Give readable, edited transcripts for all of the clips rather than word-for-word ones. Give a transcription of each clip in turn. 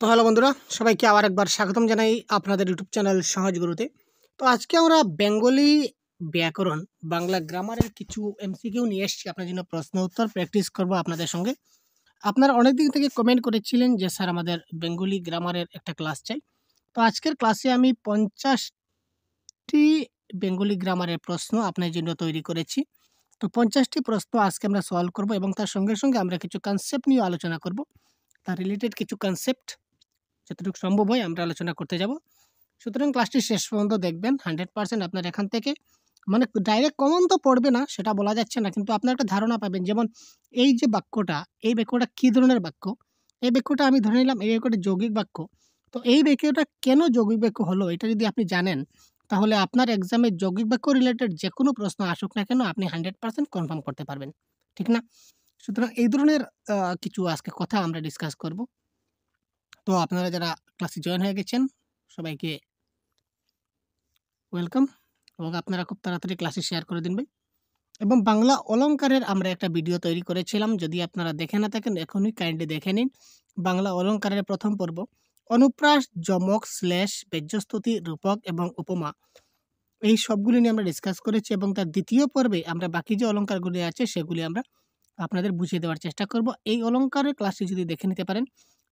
তো হ্যালো বন্ধুরা, সবাইকে আবার একবার স্বাগতম জানাই আপনাদের ইউটিউব চ্যানেল সহজ গুরুতে। তো আজকে আমরা বেঙ্গলি ব্যাকরণ বাংলা গ্রামারের কিছু এমসিকিউ নিয়ে এসেছি আপনার জন্য, প্রশ্ন উত্তর প্র্যাকটিস করব আপনাদের সঙ্গে। আপনারা অনেক দিন থেকে কমেন্ট করেছিলেন যে স্যার আমাদের বেঙ্গলি গ্রামারের একটা ক্লাস চাই। তো আজকের ক্লাসে আমি 50টি বেঙ্গলি গ্রামারের প্রশ্ন আপনার জন্য তৈরি করেছি। তো 50টি প্রশ্ন আজকে আমরা সলভ করব এবং তার সঙ্গে সঙ্গে আমরা কিছু কনসেপ্ট নিয়ে আলোচনা করব। তার রিলেটেড কিছু কনসেপ্ট যতটুকু সম্ভব হয় আমরা আলোচনা করতে যাব। সুতরাং ক্লাসটি শেষ পর্যন্ত দেখবেন। 100% আপনার এখান থেকে মানে ডাইরেক্ট কমন তো পড়বে না, সেটা বলা যাচ্ছে না, কিন্তু আপনার একটা ধারণা পাবেন। যেমন এই যে বাক্যটা, এই বাক্যটা কী ধরনের বাক্য, এই বাক্যটা আমি ধরে নিলাম এই বাক্যটা যৌগিক বাক্য। তো এই বাক্যটা কেন যৌগিক বাক্য হলো, এটা যদি আপনি জানেন, তাহলে আপনার এক্সামে যৌগিক বাক্য রিলেটেড যে কোনো প্রশ্ন আসুক না কেন আপনি 100% কনফার্ম করতে পারবেন, ঠিক না? সুতরাং এই ধরনের কিছু আজকে কথা আমরা ডিসকাস করব। তো আপনারা যারা ক্লাসে জয়েন হয়ে গেছেন সবাইকে ওয়েলকাম, এবং আপনারা খুব তাড়াতাড়ি ক্লাসে শেয়ার করে দিন ভাই। এবং বাংলা অলংকারের আমরা একটা ভিডিও তৈরি করেছিলাম, যদি আপনারা দেখে না থাকেন এখনই কাইন্ডলি দেখে নিন। বাংলা অলংকারের প্রথম পর্ব অনুপ্রাস, যমক, শ্লেষ, ব্যঞ্জস্তুতি, রূপক এবং উপমা, এই সবগুলি নিয়ে আমরা ডিসকাস করেছি। এবং তার দ্বিতীয় পর্বে আমরা বাকি যে অলংকারগুলি আছে সেগুলি আমরা আপনাদের বুঝিয়ে দেওয়ার চেষ্টা করব। এই অলংকারের ক্লাসটি যদি দেখে নিতে পারেন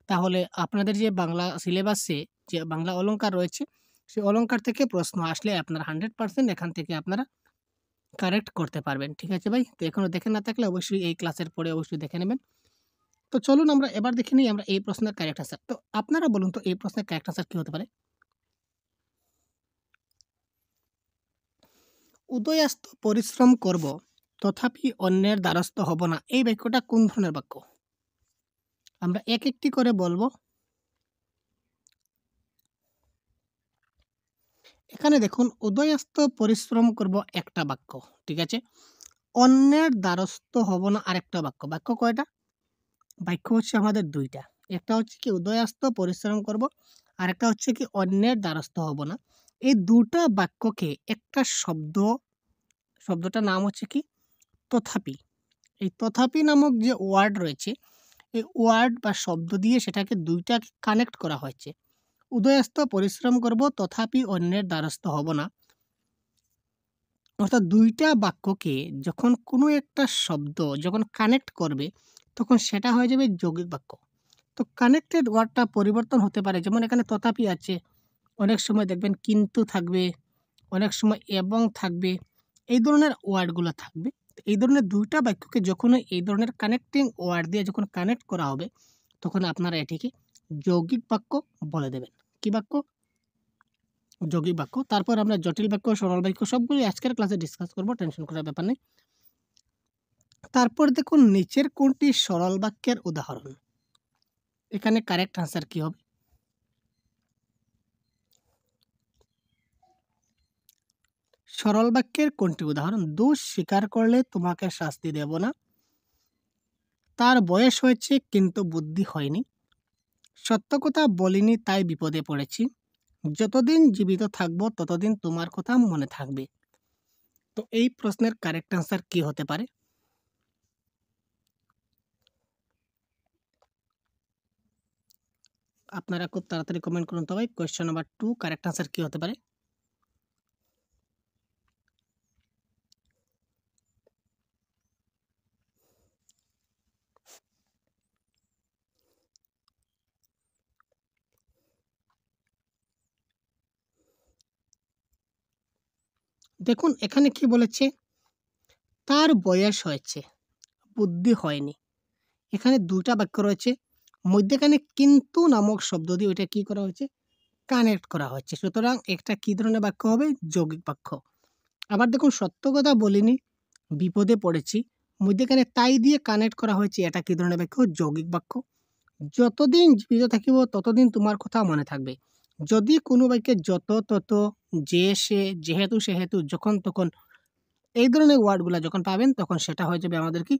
তাহলে আপনাদের যে বাংলা সিলেবাসে যে বাংলা অলংকার রয়েছে সেই অলংকার থেকে প্রশ্ন আসলে আপনারা 100% এখান থেকে আপনারা কারেক্ট করতে পারবেন, ঠিক আছে ভাই? তো এখনও দেখে না থাকলে অবশ্যই এই ক্লাসের পরে অবশ্যই দেখে নেবেন। তো চলুন আমরা এবার দেখে নিই আমরা এই প্রশ্নের কারেক্ট আনসার। তো আপনারা বলুন তো এই প্রশ্নের কারেক্ট আনসার কী হতে পারে? উদয়াস্ত পরিশ্রম করব তথাপি অন্যের দ্বারস্থ হব না, এই বাক্যটা কোন ধরনের বাক্য? আমরা এক একটি করে বলবো। এখানে দেখুন, উদয়াস্ত পরিশ্রম করব একটা বাক্য, ঠিক আছে। অন্যের দ্বারস্থ হব না আরেকটা বাক্য। বাক্য কয়টা? বাক্য হচ্ছে আমাদের দুইটা। একটা হচ্ছে কি উদয়াস্ত পরিশ্রম করব, আরেকটা হচ্ছে কি অন্যের দ্বারস্থ হব না। এই দুটা বাক্যকে একটা শব্দটার নাম হচ্ছে কি তথাপি। এই তথাপি নামক যে ওয়ার্ড রয়েছে, এই ওয়ার্ড বা শব্দ দিয়ে সেটাকে দুইটাকে কানেক্ট করা হয়েছে। উদয়াস্ত পরিশ্রম করব তথাপি অন্যের দ্বারস্থ হব না, অর্থাৎ দুইটা বাক্যকে যখন কোনো একটা শব্দ যখন কানেক্ট করবে তখন সেটা হয়ে যাবে যৌগিক বাক্য। তো কানেক্টেড ওয়ার্ডটা পরিবর্তন হতে পারে, যেমন এখানে তথাপি আছে, অনেক সময় দেখবেন কিন্তু থাকবে, অনেক সময় এবং থাকবে, এই ধরনের ওয়ার্ডগুলো থাকবে। তো এই ধরনের দুইটা বাক্যকে যখন এই ধরনের কানেক্টিং ওয়ার্ড দিয়ে যখন কানেক্ট করা হবে তখন আপনারা এটিকে যৌগিক বাক্য বলে দেবেন। কি বাক্য? যৌগিক বাক্য। তারপর আমরা জটিল বাক্য, সরল বাক্য সবগুলি আজকের ক্লাসে ডিসকাস করব, টেনশন করার ব্যাপার নেই। তারপর দেখুন নিচের কোনটি সরল বাক্যের উদাহরণ? এখানে কারেক্ট আনসার কি হবে? সরল বাক্যের কোনটি উদাহরণ? দোষ স্বীকার করলে তোমাকে শাস্তি দেব না, তার বয়স হয়েছে কিন্তু বুদ্ধি হয়নি, সত্য কথা বলিনি তাই বিপদে পড়েছি, যতদিন জীবিত থাকবো ততদিন তোমার কথা মনে থাকবে। তো এই প্রশ্নের কারেক্ট আনসার কি হতে পারে? আপনারা খুব তাড়াতাড়ি কমেন্ট করুন তো ভাই। কোয়েশ্চেন নাম্বার 2 কারেক্ট আনসার কি হতে পারে? দেখুন এখানে কি বলেছে, তার বয়স হয়েছে বুদ্ধি হয়নি। এখানে দুটা বাক্য রয়েছে, মধ্যেখানে কিন্তু নামক শব্দ দিয়ে ওইটা কি করা হয়েছে, কানেক্ট করা হচ্ছে। সুতরাং একটা কি ধরনের বাক্য হবে? যৌগিক বাক্য। আবার দেখুন সত্য কথা বলিনি, বিপদে পড়েছি, মধ্যেখানে তাই দিয়ে কানেক্ট করা হয়েছে, এটা কি ধরনের বাক্য? যৌগিক বাক্য। যতদিন জীবিত থাকিব ততদিন তোমার কথা মনে থাকবে। যদি কোনো বাক্যে যত, তত, যে, সে, যেহেতু, সেহেতু, যখন, তখন, এই ধরনের ওয়ার্ডগুলো যখন পাবেন তখন সেটা হয়ে যাবে আমাদের কি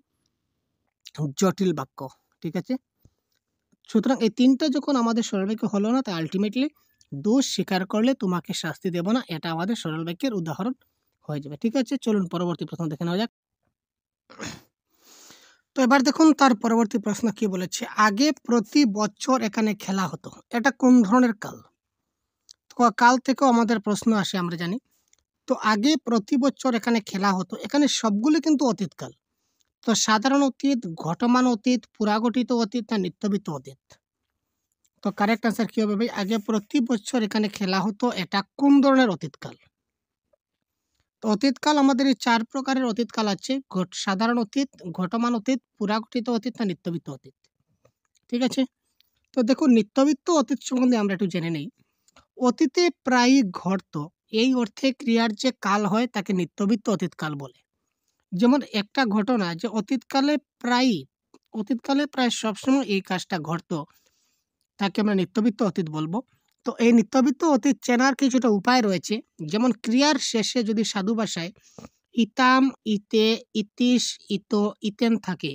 জটিল বাক্য, ঠিক আছে। সুতরাং এই তিনটা যখন আমাদের সরল বাক্য হলো না, তা আলটিমেটলি দোষ স্বীকার করলে তোমাকে শাস্তি দেব না, এটা আমাদের সরল বাক্যের উদাহরণ হয়ে যাবে, ঠিক আছে। চলুন পরবর্তী প্রশ্ন দেখে নেওয়া যাক। তো এবার দেখুন তার পরবর্তী প্রশ্ন কি বলেছে, আগে প্রতি বছর এখানে খেলা হতো, এটা কোন ধরনের কাল? তো কাল থেকেও আমাদের প্রশ্ন আসে আমরা জানি। তো আগে প্রতি বছর এখানে খেলা হতো, এখানে সবগুলো কিন্তু অতীতকাল। তো সাধারণ অতীত, ঘটমান অতীত, পুরাগঠিত অতীত না নিত্যবিত অতীত? তো কারেক্ট আনসার কি হবে ভাই? আগে প্রতি বছর এখানে খেলা হতো, এটা কোন ধরনের অতীতকাল? তো অতীতকাল আমাদের এই 4 প্রকারের অতীতকাল আছে, সাধারণ অতীত, ঘটমান অতীত, পুরাগঠিত অতীত না নিত্যবিত অতীত। ঠিক আছে? তো দেখুন নিত্যবিত অতীত সম্বন্ধে আমরা একটু জেনে নেই। অতীতে প্রায়ই ঘটতো, এই অর্থে ক্রিয়ার যে কাল হয় তাকে নিত্যবিত অতীতকাল বলে। যেমন একটা ঘটনা যে অতীতকালে প্রায় সবসময় এই কাজটা ঘটতো, তাকে আমরা নিত্যবিত্ত অতীত বলবো। তো এই নিত্যবিত্ত অতীত চেনার কিছুটা উপায় রয়েছে। যেমন ক্রিয়ার শেষে যদি সাধু ভাষায় ইতাম, ইতে, ইতিস, ইতো, ইতেন থাকে,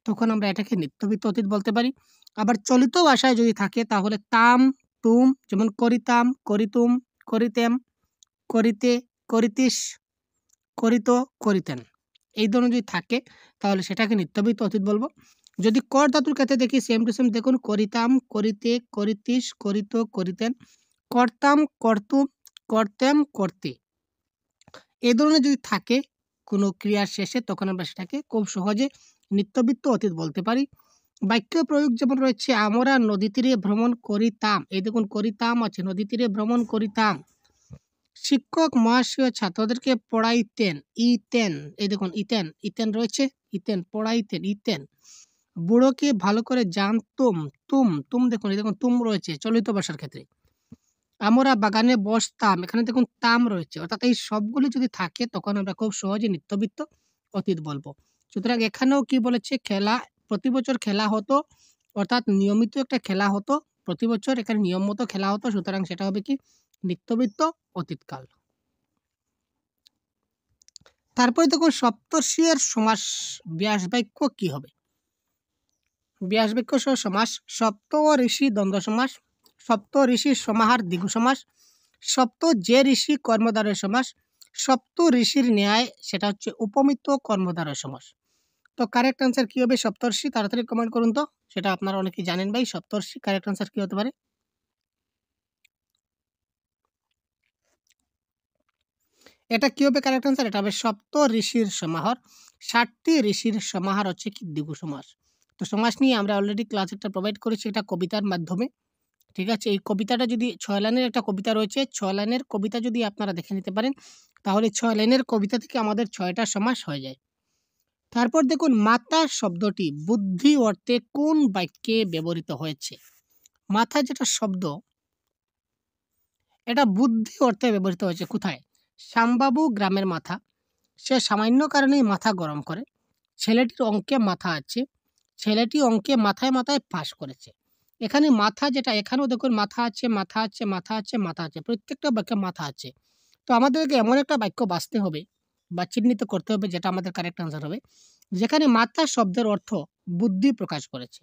তখন আমরা এটাকে নিত্যবিত্ত অতীত বলতে পারি। আবার চলিত ভাষায় যদি থাকে তাহলে তাম, তুম, যেমন করিতাম, করিতুম, করিতেম, করিতে, করিতিস, করিত, করিতেন, এই ধরনের যদি থাকে তাহলে সেটাকে নিত্যবিত্ত অতীত বলবো। যদি কর ধাতুর ক্ষেত্রে দেখি সেম টু সেম, দেখুন করিতাম, করিতে, করিতিস, করিত, করিতেন, করতাম, করতুম, করতেম, করতে, এই ধরনের যদি থাকে কোনো ক্রিয়ার শেষে তখন আমরা সেটাকে খুব সহজে নিত্যবিত্ত অতীত বলতে পারি। বাক্য প্রয়োগ যেমন রয়েছে, আমরা নদী তীরে ভ্রমণ করিতাম, এই দেখুন করিতাম আছে, নদী তীরে ভ্রমণ করিতাম। শিক্ষক মহাশয় ছাত্রদেরকে পড়াইতেন, ইতেন, এই দেখুন ইতেন, ইতেন রয়েছে, ইতেন পড়াইতেন, ইতেন। বুড়োকে ভালো করে জানতুম, তুম, তুম দেখুন, এই দেখুন তুম রয়েছে চলিত ভাষার ক্ষেত্রে। আমরা বাগানে বসতাম, এখানে দেখুন তাম রয়েছে, অর্থাৎ এই সবগুলো যদি থাকে তখন আমরা খুব সহজে নিত্যবিত্ত অতীত বলবো। সুতরাং এখানেও কি বলেছে, খেলা, প্রতি বছর খেলা হতো, অর্থাৎ নিয়মিত একটা খেলা হতো, প্রতি বছর এখানে নিয়ম মতো খেলা হতো, সুতরাং সেটা হবে কি নিত্যবিত্ত অতীতকাল। তারপরে দেখুন সপ্তর্ষি এর সমাস ব্যাস বাক্য কি হবে? ব্যাস বাক্য সহ সমাস, সপ্ত ঋষি দ্বন্দ্ব সমাস, সপ্ত ঋষির সমাহার দ্বিগু সমাস, সপ্ত যে ঋষি কর্মদ্বারয় সমাস, সপ্ত ঋষির ন্যায় সেটা হচ্ছে উপমিত কর্মদ্বারয় সমাস। তো কারেক্ট আনসার কি হবে সপ্তর্ষি? তাড়াতাড়ি কমেন্ট করুন তো, সেটা আপনারা অনেকেই জানেন ভাই। সপ্তর্ষি কারেক্ট আনসার কি হতে পারে? এটা কি হবে কারেক্ট আনসার? এটা হবে সপ্ত ঋষির সমাহার। 60টি ঋষির সমাহার হচ্ছে কি দ্বিগু সমাস। তো সমাস নিয়ে আমরা অলরেডি ক্লাস একটা প্রোভাইড করেছি, এটা কবিতার মাধ্যমে। ঠিক আছে? এই কবিতাটা যদি 6 লাইনের একটা কবিতা রয়েছে, 6 লাইনের কবিতা যদি আপনারা দেখে নিতে পারেন, তাহলে 6 লাইনের কবিতা থেকে আমাদের 6টা সমাস হয়ে যায়। তারপর দেখুন মাতা শব্দটি বুদ্ধি অর্থে কোন বাক্যে ব্যবহৃত হয়েছে? মাথা যেটা শব্দ, এটা বুদ্ধি অর্থে ব্যবহৃত হয়েছে কোথায়? শ্যামবাবু গ্রামের মাথা, সে সামান্য কারণেই মাথা গরম করে। ছেলেটির অঙ্কে মাথা আছে, ছেলেটি অঙ্কে মাথায় মাথায় পাস করেছে। এখানে মাথা যেটা, এখানেও দেখুন মাথা আছে, মাথা আছে, মাথা আছে, মাথা আছে, প্রত্যেকটা বাক্যে মাথা আছে। তো আমাদেরকে এমন একটা বাক্য বাছতে হবে বা চিহ্নিত করতে হবে যেটা আমাদের কারেক্ট আনসার হবে, যেখানে মাথা শব্দের অর্থ বুদ্ধি প্রকাশ করেছে।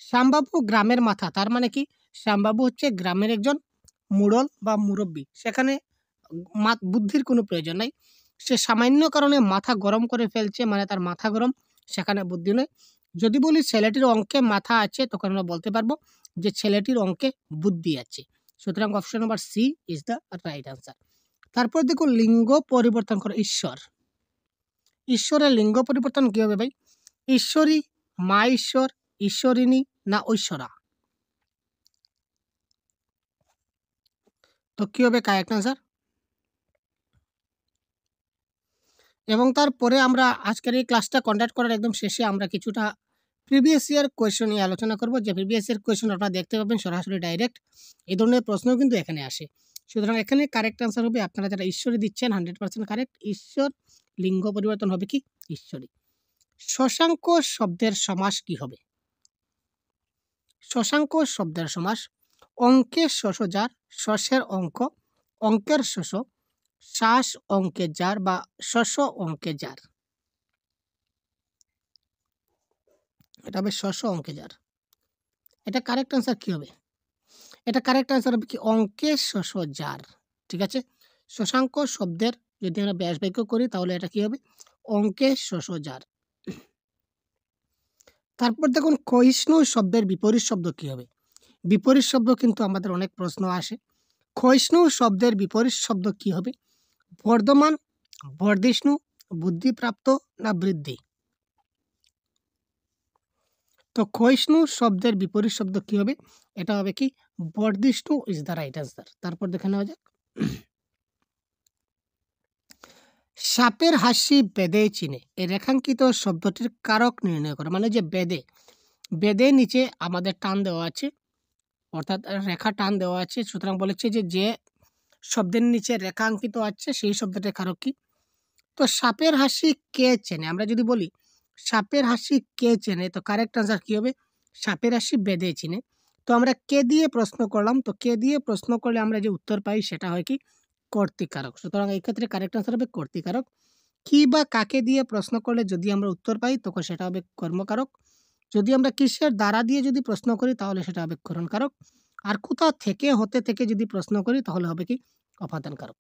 শ্যামবাবু গ্রামের মাথা, তার মানে কি শ্যামবাবু হচ্ছে গ্রামের একজন মুড়ল বা মুরব্বী, সেখানে বুদ্ধির কোনো প্রয়োজন নাই। সে সামান্য কারণে মাথা গরম করে ফেলছে, মানে তার মাথা গরম, সেখানে বুদ্ধি নয়। যদি বলি ছেলেটির অঙ্কে মাথা আছে, তখন আমরা বলতে পারবো যে ছেলেটির অঙ্কে বুদ্ধি আছে। সুতরাং option number C is the right answer. তারপর দেখুন লিঙ্গ পরিবর্তন করে ঈশ্বর, ঈশ্বরের লিঙ্গ পরিবর্তন কি হবে ভাই? ঈশ্বরী, মা ঈশ্বর, ঈশ্বরিণী না ঐশ্বরা? তো কি হবে কারেক্ট আনসার? এবং তারপরে আমরা আজকের এই ক্লাসটা কন্ডাক্ট করার একদম শেষে আমরা কিছুটা প্রিভিয়াস ইয়ার কোয়েশ্চন নিয়ে আলোচনা করব, যে প্রিভিয়াস ইয়ার কোয়েশ্চন আপনারা দেখতে পাবেন সরাসরি ডাইরেক্ট, এই ধরনের প্রশ্নও কিন্তু এখানে আসে। সুতরাং এখানে কারেক্ট আনসার হবে, আপনারা যারা ঈশ্বরী দিচ্ছেন 100% কারেক্ট, ঈশ্বর লিঙ্গ পরিবর্তন হবে কি ঈশ্বরী। শশাঙ্ক শব্দের সমাস কি হবে? শশাঙ্ক শব্দের সমাস, অঙ্কের শশ যার, শশের অঙ্ক, অঙ্কের শশ, শ্বাস অঙ্কে যার বা শশ অঙ্কে যার, এটা হবে শশ অঙ্কে যার। এটা কারেক্ট আনসার কি হবে? এটা কারেক্ট আনসার হবে কি অঙ্কে শশ যার। ঠিক আছে? শশাঙ্ক শব্দের যদি আমরা ব্যাস বাক্য করি তাহলে এটা কি হবে? অঙ্কে শশ যার। তারপর দেখুন ক্ষয়িষ্ণু শব্দের বিপরীত শব্দ কি হবে? বিপরীত শব্দ কিন্তু আমাদের অনেক প্রশ্ন আসে। ক্ষয়িষ্ণু শব্দের বিপরীত শব্দ কি হবে? বর্ধমান, বর্ধিষ্ণু, বুদ্ধিপ্রাপ্ত না বৃদ্ধি? তো ক্ষয়িষ্ণু শব্দের বিপরীত শব্দ কি হবে? এটা হবে কি? বর্ধিষ্ণু ইজ দ্য রাইট অ্যান্সার। তারপর দেখে নেওয়া যাক। সাপের হাসি বেদে চিনে, এই রেখাঙ্কিত শব্দটির কারক নির্ণয় করে। মানে যে বেদে, বেদের নিচে আমাদের টান দেওয়া আছে, অর্থাৎ রেখা টান দেওয়া আছে, সুতরাং বলেছে যে যে শব্দের নিচে রেখাঙ্কিত আছে সেই শব্দটির কারক কি? তো সাপের হাসি কে চেনে? আমরা যদি বলি সাপের হাসি কে চেনে, তো কারেক্ট আনসার কি হবে? সাপের হাসি বেদে চিনে। তো আমরা কে দিয়ে প্রশ্ন করলাম, তো কে দিয়ে প্রশ্ন করলে আমরা যে উত্তর পাই সেটা হয় কি? কর্তৃকারক। সুতরাং এই ক্ষেত্রে কারেক্ট আনসার হবে কর্তৃকারক। কি বা কাকে দিয়ে প্রশ্ন করলে যদি আমরা উত্তর পাই তখন সেটা হবে কর্মকারক। যদি আমরা কিসের দ্বারা দিয়ে যদি প্রশ্ন করি তাহলে সেটা হবে করণকারক। আর কোথা থেকে হতে থেকে যদি প্রশ্ন করি তাহলে হবে কি? অপাদানকারক।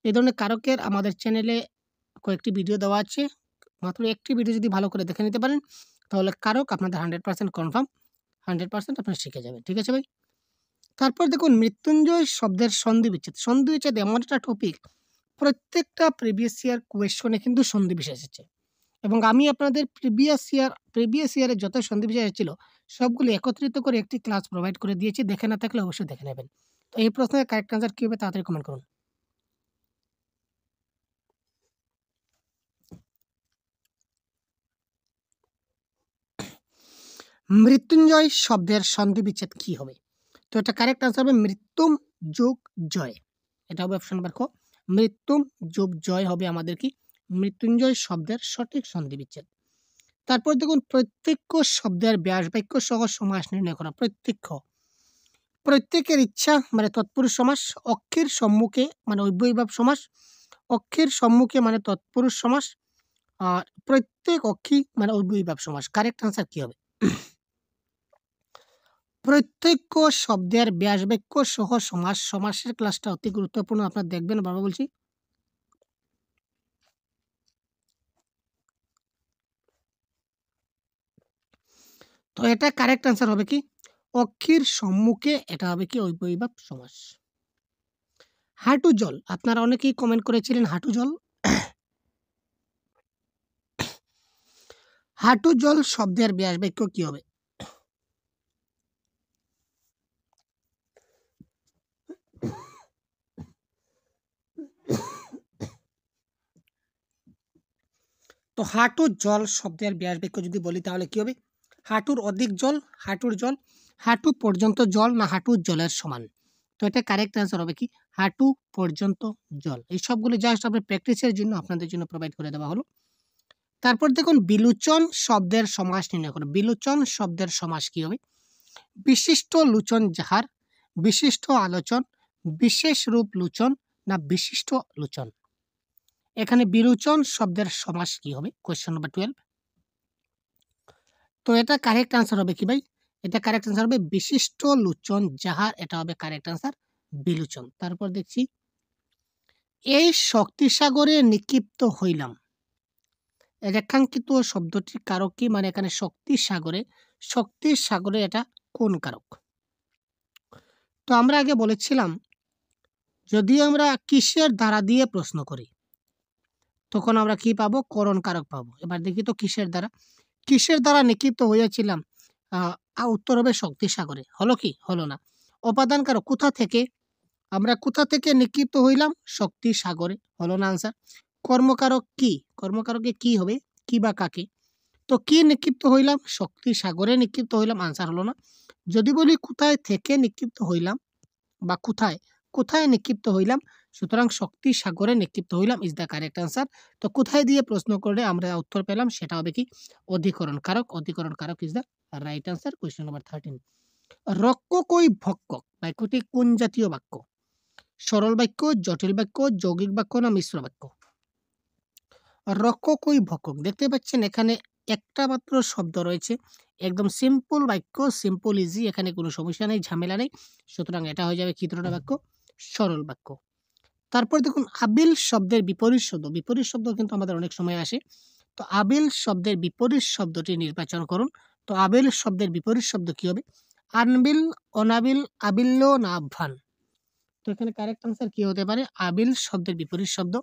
এই ধরনের কারকের আমাদের চ্যানেলে কয়েকটি ভিডিও দেওয়া আছে। মাত্র একটি ভিডিও যদি ভালো করে দেখে নিতে পারেন তাহলে কারক আপনাদের 100% কনফার্ম, 100% আপনারা শিখে যাবেন। ঠিক আছে ভাই? তারপর দেখুন মৃত্যুঞ্জয় শব্দের সন্ধি বিচ্ছেদ। সন্ধি বিচ্ছেদ এমন একটা টপিক, প্রত্যেকটা প্রিভিয়াস ইয়ার কোয়েশনে কিন্তু সন্ধি বিশেষ এসেছে এবং আমি আপনাদের প্রিভিয়াস ইয়ারে যত সন্ধি বিশেষ এসেছিল সবগুলো একত্রিত করে একটি ক্লাস প্রোভাইড করে দিয়েছি। দেখে না থাকলে অবশ্যই দেখে নেবেন। তো এই প্রশ্নের কারেক্ট আনসার কী হবে তাড়াতাড়ি কমেন্ট করুন। মৃত্যুঞ্জয় শব্দের সন্ধি বিচ্ছেদ কী হবে? তো এটা কারেক্ট আনসার হবে মৃত্যুম যোগ জয়। এটা হবে অপশন নাম্বার ক। মৃত্যুম যোগ জয় হবে আমাদের কি? মৃত্যুঞ্জয় শব্দের সঠিক সন্ধি বিচ্ছেদ। তারপর দেখুন প্রত্যেক্ষ শব্দের ব্যাস বাক্য সহ সমাস নির্ণয় করা। প্রত্যেকের ইচ্ছা মানে তৎপুরুষ সমাস, অক্ষের সম্মুখে মানে অব্যয়ীভাব সমাস, অক্ষের সম্মুখে মানে তৎপুরুষ সমাস, আর প্রত্যেক অক্ষী মানে অব্যয়ীভাব সমাস। কারেক্ট আনসার কি হবে? প্রত্যেক্ষ শব্দের ব্যাস বাক্য সহ সমাস। সমাসের ক্লাসটা অতি গুরুত্বপূর্ণ, আপনারা দেখবেন, বাবা বলছি। তো এটা কারেক্ট আনসার হবে কি? অক্ষীর সম্মুখে, এটা হবে কি? অব্যয়ীভাব সমাস। হাঁটু জল, আপনারা অনেকেই কমেন্ট করেছিলেন হাঁটু জল। হাঁটু জল শব্দের ব্যাস বাক্য কি হবে? তো হাঁটু জল শব্দের ব্যাস বাক্য যদি বলি তাহলে কি হবে? হাঁটুর অধিক জল, হাঁটুর জল, হাঁটু পর্যন্ত জল না হাঁটু জলের সমান। তো এটা কারেক্ট অ্যান্সার হবে কি? হাঁটু পর্যন্ত জল। এই সবগুলো জাস্ট আপনার প্র্যাকটিসের জন্য আপনাদের জন্য প্রোভাইড করে দেওয়া হলো। তারপর দেখুন বিলোচন শব্দের সমাস নির্ণয় করুন। বিলোচন শব্দের সমাস কি হবে? বিশিষ্ট লোচন যাহার, বিশিষ্ট আলোচন, বিশেষ রূপ লোচন না বিশিষ্ট লোচন? এখানে বিলোচন শব্দের সমাস কি হবে? Question number 12। তো এটা কারেক্ট আনসার হবে কি ভাই? এটা কারেক্ট আনসার হবে বিশিষ্ট লোচন যাহার, এটা হবে কারেক্ট আনসার বিলোচন। তারপর দেখছি এই শক্তিসাগরে নিক্ষিপ্ত হইলাম, রেখাঙ্কিত শব্দটির কারক কি? মানে এখানে শক্তির সাগরে এটা কোন কারক? তো আমরা আগে বলেছিলাম যদি আমরা কিসের দ্বারা দিয়ে প্রশ্ন করি তখন আমরা কি পাবো? করণ কারক পাবো। এবার দেখি তো কিসের দ্বারা নিক্ষিপ্ত হয়েছিলাম? উত্তর হবে শক্তির সাগরে। হলো কি? হলো না। উপাদান কারক কোথা থেকে? আমরা কোথা থেকে নিক্ষিপ্ত হইলাম? শক্তির সাগরে। হলো না আনসার। কর্মকারক কি? কর্মকারকে কি হবে? কি বা কাকে? তো কি নিক্ষিপ্ত হইলাম? শক্তির সাগরে নিক্ষিপ্ত হইলাম, আনসার হলো না। যদি বলি কোথায় থেকে নিক্ষিপ্ত হইলাম বা কোথায় নিক্ষিপ্ত হইলাম, সুতরাং শক্তির সাগরে নিক্ষিপ্ত হইলাম ইজ দ্য কারেক্ট আনসার। তো কোথায় দিয়ে প্রশ্ন করলে আমরা উত্তর পেলাম সেটা হবে কি? অধিকরণ কারক। অধিকরণ কারক is the right answer. Question number 13। রক্ককই ভক্কক বাক্যটি কোন জাতীয় বাক্য? সরল বাক্য, জটিল বাক্য, যৌগিক বাক্য না মিশ্র বাক্য? রক্ককই ভক্কক, দেখতে পাচ্ছেন এখানে একটা মাত্র শব্দ রয়েছে, একদম সিম্পল বাক্য, সিম্পল ইজি, এখানে কোনো সমস্যা নেই, ঝামেলা নেই। সুতরাং এটা হয়ে যাবে কি ধরনের বাক্য? সরল বাক্য। তারপর দেখুন আবিল শব্দের বিপরীত শব্দ কিন্তু আমাদের অনেক সময় আসে। তো আবিল শব্দের বিপরীত শব্দটি নির্বাচন করুন। তো আবিল শব্দের বিপরীত শব্দ কি হবে? আনবিল, অনাবিল, আবিল্য না আহ্বান? তো এখানে কারেক্ট আনসার কি হতে পারে? আবিল শব্দের বিপরীত শব্দ।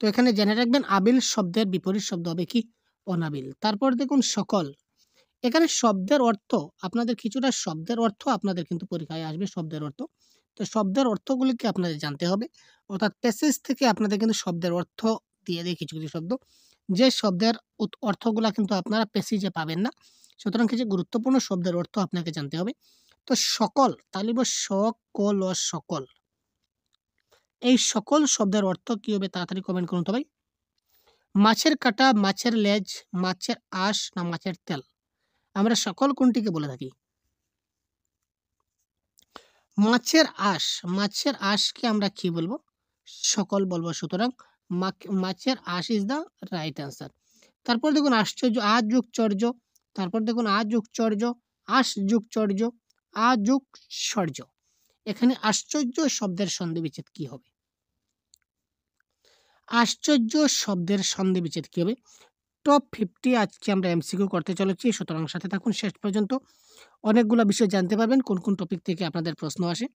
তো এখানে জেনে রাখবেন আবিল শব্দের বিপরীত শব্দ হবে কি? অনাবিল। তারপর দেখুন সকল। এখানে শব্দের অর্থ, আপনাদের কিছুটা শব্দের অর্থ আপনাদের কিন্তু পরীক্ষায় আসবে, শব্দের অর্থ। তো শব্দের অর্থগুলিকে আপনাদের জানতে হবে, অর্থাৎ প্যাসেজ থেকে আপনাদের কিন্তু শব্দের অর্থ দিয়ে দেয় কিছু কিছু শব্দ, যে শব্দের অর্থগুলা কিন্তু আপনারা প্যাসেজে পাবেন না। সুতরাং কিছু গুরুত্বপূর্ণ শব্দের অর্থ আপনাকে জানতে হবে। তো সকল, তালিব সকল ও সকল, এই সকল শব্দের অর্থ কি হবে? তাড়াতাড়ি কমেন্ট করুন তো ভাই। মাছের কাঁটা, মাছের লেজ, মাছের আঁশ না মাছের তেল? আমরা সকল কোনটিকে বলে থাকি? মাছের আঁশ, মাছের আঁশকে আমরা কি বলবো? সকল বলবো। সুতরাং মাছের আঁশ ইজ দ্য রাইট অ্যান্সার। তারপর দেখুন আশ্চর্য, আ যুগ চর্য। তারপর দেখুন আ যুগ চর্য, আশ যুগ চর্য, আ যুগ সর্য। এখানে আশ্চর্য শব্দের সন্ধি বিচ্ছেদ কি হবে? আশ্চর্য শব্দের সন্ধি বিচ্ছেদ কি হবে? টপ 50 আজকে আমরা এমসিকিউ করতে চলেছি, সুতরাং সাথে থাকুন শেষ পর্যন্ত। অনেকগুলো বিষয় জানতে পারবেন কোন কোন টপিক থেকে আপনাদের প্রশ্ন আসে।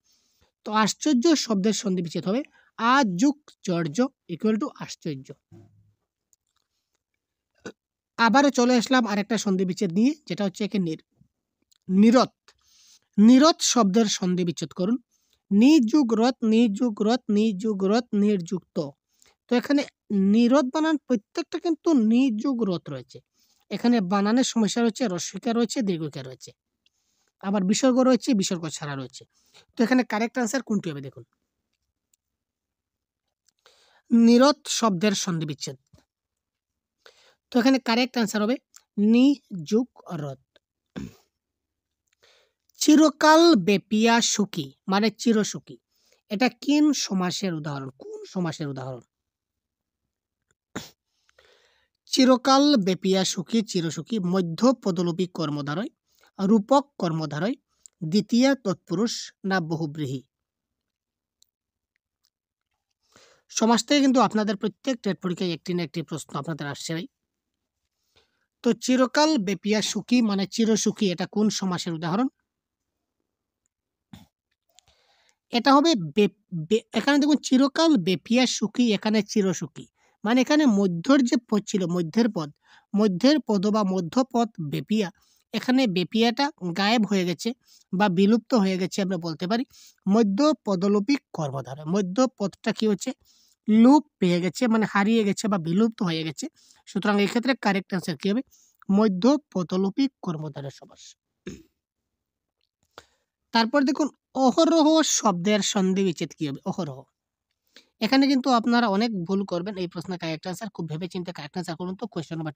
তো আশ্চর্য শব্দের সন্ধি বিচ্ছেদ হবে আযুক্তর্য ইকুয়াল টু আশ্চর্য। আবারও চলে আসলাম আরেকটা সন্ধি বিচ্ছেদ নিয়ে, যেটা হচ্ছে একে নিরত। নিরত শব্দের সন্ধি বিচ্ছেদ করুন। নিযুগ রত, নিযুগ রত, নিযুগ রত, নির্যুক্ত। তো এখানে নিরত বানান প্রত্যেকটা কিন্তু নিযুগ রত রয়েছে। এখানে বানানের সমস্যা রয়েছে, রস্বইকার রয়েছে, দীর্ঘইকার রয়েছে, আবার বিসর্গ রয়েছে, বিসর্গ ছাড়া রয়েছে। তো এখানে কারেক্ট আনসার কোনটি হবে দেখুন? নিরত শব্দের সন্ধি বিচ্ছেদ। তো এখানে কারেক্ট আনসার হবে নি যুগ রত। চিরকাল বেপিয়া সুখী মানে চিরসুখী, এটা কোন সমাসের উদাহরণ? কোন সমাসের উদাহরণ? চিরকাল বেপিয়া সুখী, চিরসুখী মধ্য পদলোপী কর্মধারয়, রূপক কর্মধারয়, দ্বিতীয় তৎপুরুষ না বহুব্রীহি? সমাজ থেকে কিন্তু আপনাদের প্রত্যেক টেট পরীক্ষায় একটি না একটি প্রশ্ন আপনাদের আসছে ভাই। তো চিরকাল বেপিয়া সুখী মানে চিরসুখী, এটা কোন সমাসের উদাহরণ? এটা হবে এখানে দেখুন চিরকাল বেপিয়া সুখী, এখানে চিরসুখী মানে এখানে মধ্যর যে পদ ছিল, মধ্যের পদ বা মধ্যপদ বেপিয়া, এখানে বেপিয়াটা গায়েব হয়ে গেছে বা বিলুপ্ত হয়ে গেছে, আমরা বলতে পারি মধ্য পদলোপী কর্মধারয়। মধ্য পদটা কি হচ্ছে? লুপ পেয়ে গেছে, মানে হারিয়ে গেছে বা বিলুপ্ত হয়ে গেছে। সুতরাং এক্ষেত্রে কারেক্ট আনসার কি হবে? মধ্য পদলোপী কর্মধারয় সমাস। তারপর দেখুন অহরহ শব্দের সন্ধি বিচ্ছেদ কি হবে? অহরহ, এখানে কিন্তু আপনারা অনেক ভুল করবেন এই প্রশ্নের কারেক্ট আনসার, খুব ভেবে চিন্তে কারেক্ট আনসার করুন। তো কোয়েশ্চেন নাম্বার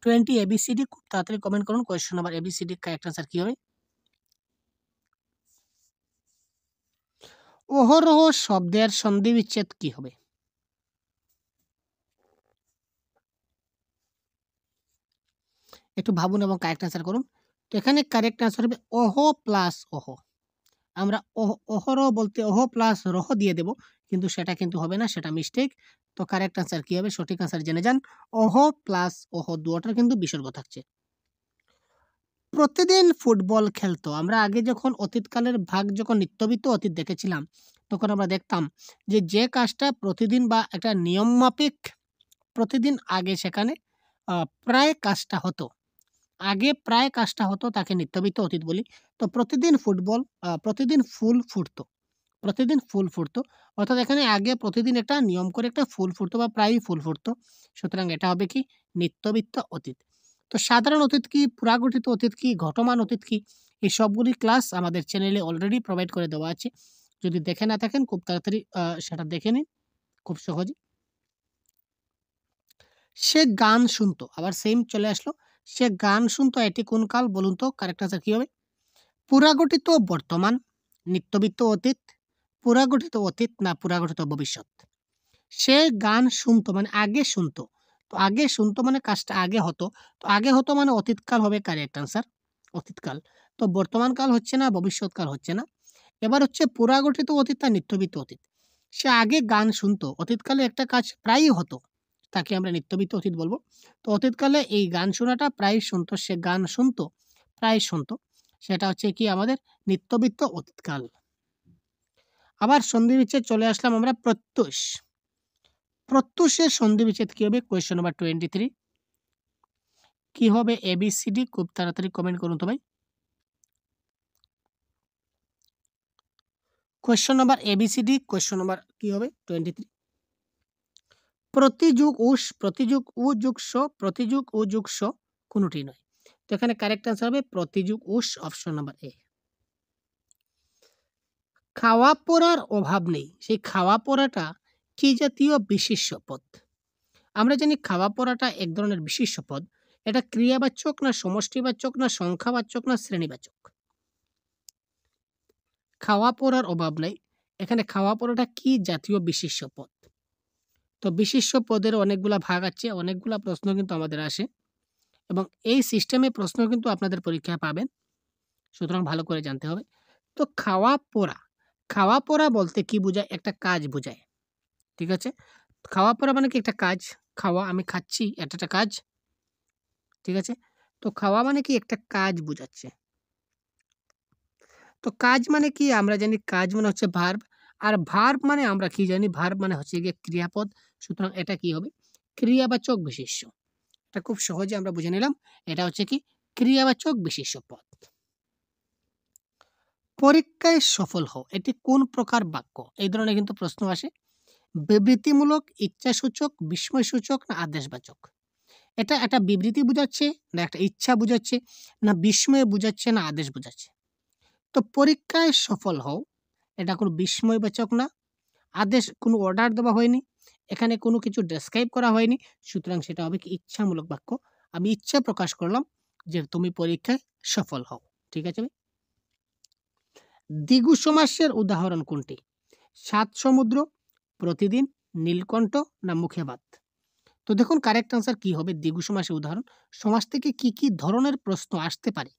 20 এবিসিডি, খুব তাড়াতাড়ি কমেন্ট করুন question number ABCD correct answer কি হবে? অহরহ শব্দের সন্ধি বিচ্ছেদ কি হবে? একটু ভাবুন এবং কারেক্ট আনসার করুন। তো এখানে কারেক্ট আনসার হবে অহ প্লাস অহ। আমরা অহরহ বলতে অহ প্লাস রহ দিয়ে দেব, কিন্তু সেটা কিন্তু হবে না, সেটা মিস্টেক। তো কারেক্ট আনসার কি হবে? সঠিক আনসার জেনে যান, অহ প্লাস অহ, দুটোটার কিন্তু বিসর্গ থাকছে। প্রতিদিন ফুটবল খেলতো, আমরা আগে যখন অতীতকালের ভাগ যখন নিত্যবিত্ত অতীত দেখেছিলাম, তখন আমরা দেখতাম যে কাজটা প্রতিদিন বা একটা নিয়ম মাফিক প্রতিদিন আগে সেখানে প্রায় কাজটা হতো, তাকে নিত্যবিত্ত অতীত বলি। তো প্রতিদিন প্রতিদিন ফুল ফুটতো, অর্থাৎ এখানে আগে প্রতিদিন একটা নিয়ম করে একটা ফুল ফুটতো বা প্রায়ই ফুল ফুটতো। সুতরাং এটা হবে কি? নিত্যবিত্ত অতীত। তো সাধারণ অতীত কি, পুরাগঠিত অতীত কি, ঘটমান অতীত কি, এই সবগুলি ক্লাস আমাদের চ্যানেলে অলরেডি প্রোভাইড করে দেওয়া আছে। যদি দেখে না থাকেন খুব তাড়াতাড়ি সেটা দেখে নিন, খুব সহজে। সে গান শুনতো, আবার সেম চলে আসলো, সে গান শুনতো, এটি কোন কাল বলুন তো? কারেক্ট আনসার কি হবে? পুরাগঠিত বর্তমান, নিত্যবিত্ত অতীত, পুরাগঠিত অতীত না পুরাগঠিত ভবিষ্যৎ? সে গান শুনতো মানে আগে শুনতো, তো আগে শুনতো মানে কাজটা আগে হতো, তো আগে হতো মানে অতীতকাল হবে কারেক্ট আনসার, অতীতকাল। তো বর্তমান কাল হচ্ছে না, ভবিষ্যৎকাল হচ্ছে না। এবার হচ্ছে পুরাগঠিত অতীত আর নিত্যবিত্ত অতীত। সে আগে গান শুনতো, অতীতকালে একটা কাজ প্রায়ই হতো, তাকে আমরা নিত্যবিত্ত অতীত বলবো। তো অতীতকালে এই গান শোনাটা প্রায় শুনতো, সে গান শুনতো, প্রায় শুনতো। সেটা হচ্ছে কি আমাদের নিত্যবিত্ত অতীতকাল। আবার সন্ধি বিচ্ছেদ চলে আসলাম আমরা প্রত্যুষ। প্রত্যুষের সন্ধি বিচ্ছেদ কি হবে? কোয়েশ্চেন নাম্বার 23 কি হবে? ABCD খুব তাড়াতাড়ি কমেন্ট করুন তো ভাই। Question number ABCD, question number কি হবে? 23। প্রতিযুগ উষ, প্রতিযুগ উ যুগ স, প্রতিযুগ উ যুগ স কোনটি নয়। তো এখানে কারেক্ট আনসার হবে প্রতিযুগ উষ, অপশন নাম্বার এ। খাওয়া পড়ার অভাব নেই, সেই খাওয়া পড়াটা কি জাতীয় বিশেষ্য পদ? আমরা জানি খাওয়া পড়াটা এক ধরনের বিশেষ্য পদ। এটা ক্রিয়াবাচক না সমষ্টিবাচক না সংখ্যাবাচক না শ্রেণীবাচক? খাওয়া পড়ার অভাব নেই, এখানে খাওয়া পড়াটা কি জাতীয় বিশেষ্য পদ? তো বিশেষ্য পদের অনেকগুলা ভাগ আছে, অনেকগুলা প্রশ্ন কিন্তু আমাদের আসে এবং এই সিস্টেমে প্রশ্ন কিন্তু আপনাদের পরীক্ষায় পাবেন। সুতরাং ভালো করে জানতে হবে। তো খাওয়া পড়া, খাওয়া পড়া বলতে কি বোঝায়? একটা কাজ বোঝায়। ঠিক আছে? খাওয়া পড়া মানে কি? একটা কাজ। খাওয়া, আমি খাচ্ছি, এটা একটা কাজ। ঠিক আছে? তো খাওয়া মানে কি? একটা কাজ বোঝাচ্ছে। তো কাজ মানে কি? আমরা জানি কাজ মানে হচ্ছে ভার্ব। আর ভার্ব মানে আমরা কি জানি? ভার্ব মানে হচ্ছে গিয়ে ক্রিয়াপদ। সুতরাং এটা কি হবে? ক্রিয়াবাচক বিশেষ্য। এটা খুব সহজে আমরা বুঝে নিলাম। এটা হচ্ছে কি? ক্রিয়াবাচক বিশেষ্য পদ। পরীক্ষায় সফল হও, এটি কোন প্রকার বাক্য? এই ধরনের কিন্তু প্রশ্ন আসে। বিবৃতিমূলক, ইচ্ছাসূচক, বিস্ময়সূচক না আদেশবাচক? এটা একটা বিবৃতি বুঝাচ্ছে, না একটা ইচ্ছা বুঝাচ্ছে, না বিস্ময় বুঝাচ্ছে, না আদেশ বুঝাচ্ছে? তো পরীক্ষায় সফল হও, এটা কোনো বিস্ময়বাচক না, আদেশ, কোনো অর্ডার দেওয়া হয়নি, এখানে কোনো কিছু ডেসক্রাইব করা হয়নি। সুতরাং সেটা হবে কি? ইচ্ছামূলক বাক্য। আমি ইচ্ছা প্রকাশ করলাম যে তুমি পরীক্ষায় সফল হও। ঠিক আছে ভাই? দ্বিগু সমাসের উদাহরণ কোনটি? সাত সমুদ্র, প্রতিদিন, নীলকণ্ঠ না মুখে ভাত? তো দেখুন কারেক্ট আনসার কি হবে? দ্বিগু সমাসের উদাহরণ। সমাস থেকে কি কি ধরনের প্রশ্ন আসতে পারে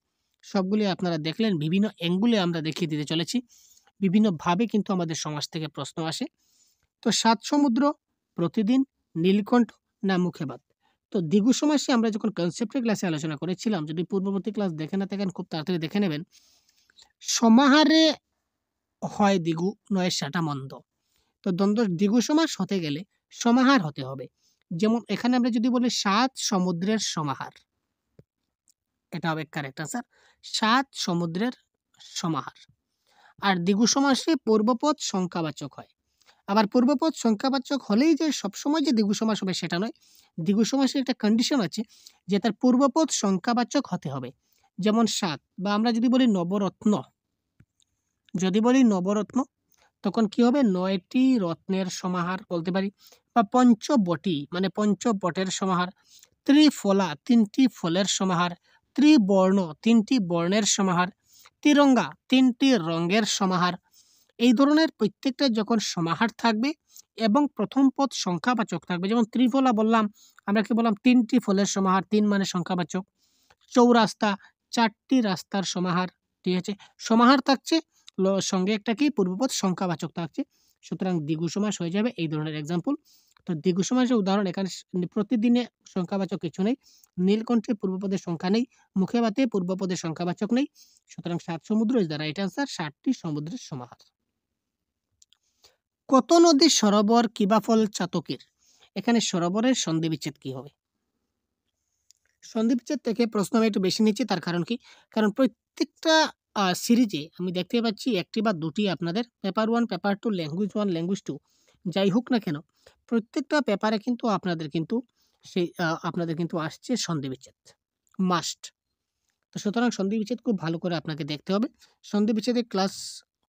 সবগুলি আপনারা দেখলেন, বিভিন্ন অ্যাঙ্গুলে আমরা দেখিয়ে দিতে চলেছি। বিভিন্নভাবে কিন্তু আমাদের সমাস থেকে প্রশ্ন আসে। তো সাত সমুদ্র, প্রতিদিন, নীলকণ্ঠ না মুখে ভাত? তো দ্বিগু সমাসে আমরা যখন কনসেপ্টের ক্লাসে আলোচনা করেছিলাম, যদি পূর্ববর্তী ক্লাস দেখে না থাকেন খুব তাড়াতাড়ি দেখে নেবেন। সমাহারে হয় দ্বিগু, নয় সেটা মন্দ। তো দ্বন্দ্ব দ্বিগু সমাস হতে গেলে সমাহার হতে হবে। যেমন এখানে আমরা যদি বলি সাত সমুদ্রের সমাহার, এটা হবে কারেক্ট আনসার। সাত সমুদ্রের সমাহার। আর দ্বিগু সমাসে পূর্বপদ সংখ্যাবাচক হয়। আবার পূর্বপদ সংখ্যাবাচক হলেই যে সবসময় যে দ্বিগু সমাস হবে সেটা নয়। দ্বিগু সমাসের একটা কন্ডিশন আছে যে তার পূর্বপদ সংখ্যাবাচক হতে হবে। যেমন সাত, বা আমরা যদি বলি নবরত্ন, যদি বলি নবরত্ন তখন কি হবে? ৯টি রত্নের সমাহার বলতে পারি। বা পঞ্চবটি মানে পঞ্চবটের সমাহার। ত্রিফলা, ৩টি ফলের সমাহার। ত্রিবর্ণ, ৩টি বর্ণের সমাহার। তিরঙ্গা, ৩টি রঙের সমাহার। এই ধরনের প্রত্যেকটা যখন সমাহার থাকবে এবং প্রথম পদ সংখ্যাবাচক থাকবে, যেমন ত্রিফলা বললাম, আমরা কি বললাম? ৩টি ফলের সমাহার, ৩ মানে সংখ্যাবাচক। চৌরাস্তা, ৪টি রাস্তার সমাহার। ঠিক আছে? সমাহার থাকছে, সঙ্গে একটা কি পূর্বপদ সংখ্যাবাচক থাকছে। সুতরাং দ্বিগু সমাস হয়ে যাবে এই ধরনের এক্সাম্পল। তো দ্বিগু সমাসের উদাহরণ এখানে প্রতিদিনে সংখ্যাবাচক কিছু নেই, নীলকণ্ঠে পূর্বপদের সংখ্যা নেই, মুখে ভাতে পূর্বপদের সংখ্যাবাচক নেই। সুতরাং সাত সমুদ্র ইজ দ্য রাইট আনসার, ৭টি সমুদ্রের সমাহার। কত নদী সরোবর কিবা ফল চাতকের? এখানে সরোবরের সন্ধি বিচ্ছেদ কি হবে? সন্ধি বিচ্ছেদ থেকে প্রশ্ন আমি একটু বেশি নিচ্ছি, তার কারণ কি? কারণ প্রত্যেকটা সিরিজে আমি দেখতে পাচ্ছি একটি বা দুটি আপনাদের পেপার 1, পেপার 2, ল্যাঙ্গুয়েজ 1, ল্যাঙ্গুয়েজ 2 যাই হোক না কেন, প্রত্যেকটা পেপারে কিন্তু আপনাদের কিন্তু সেই আপনাদের কিন্তু আসছে সন্ধি বিচ্ছেদ মাস্ট। তো সুতরাং সন্ধি বিচ্ছেদ খুব ভালো করে আপনাকে দেখতে হবে। সন্ধি বিচ্ছেদের ক্লাস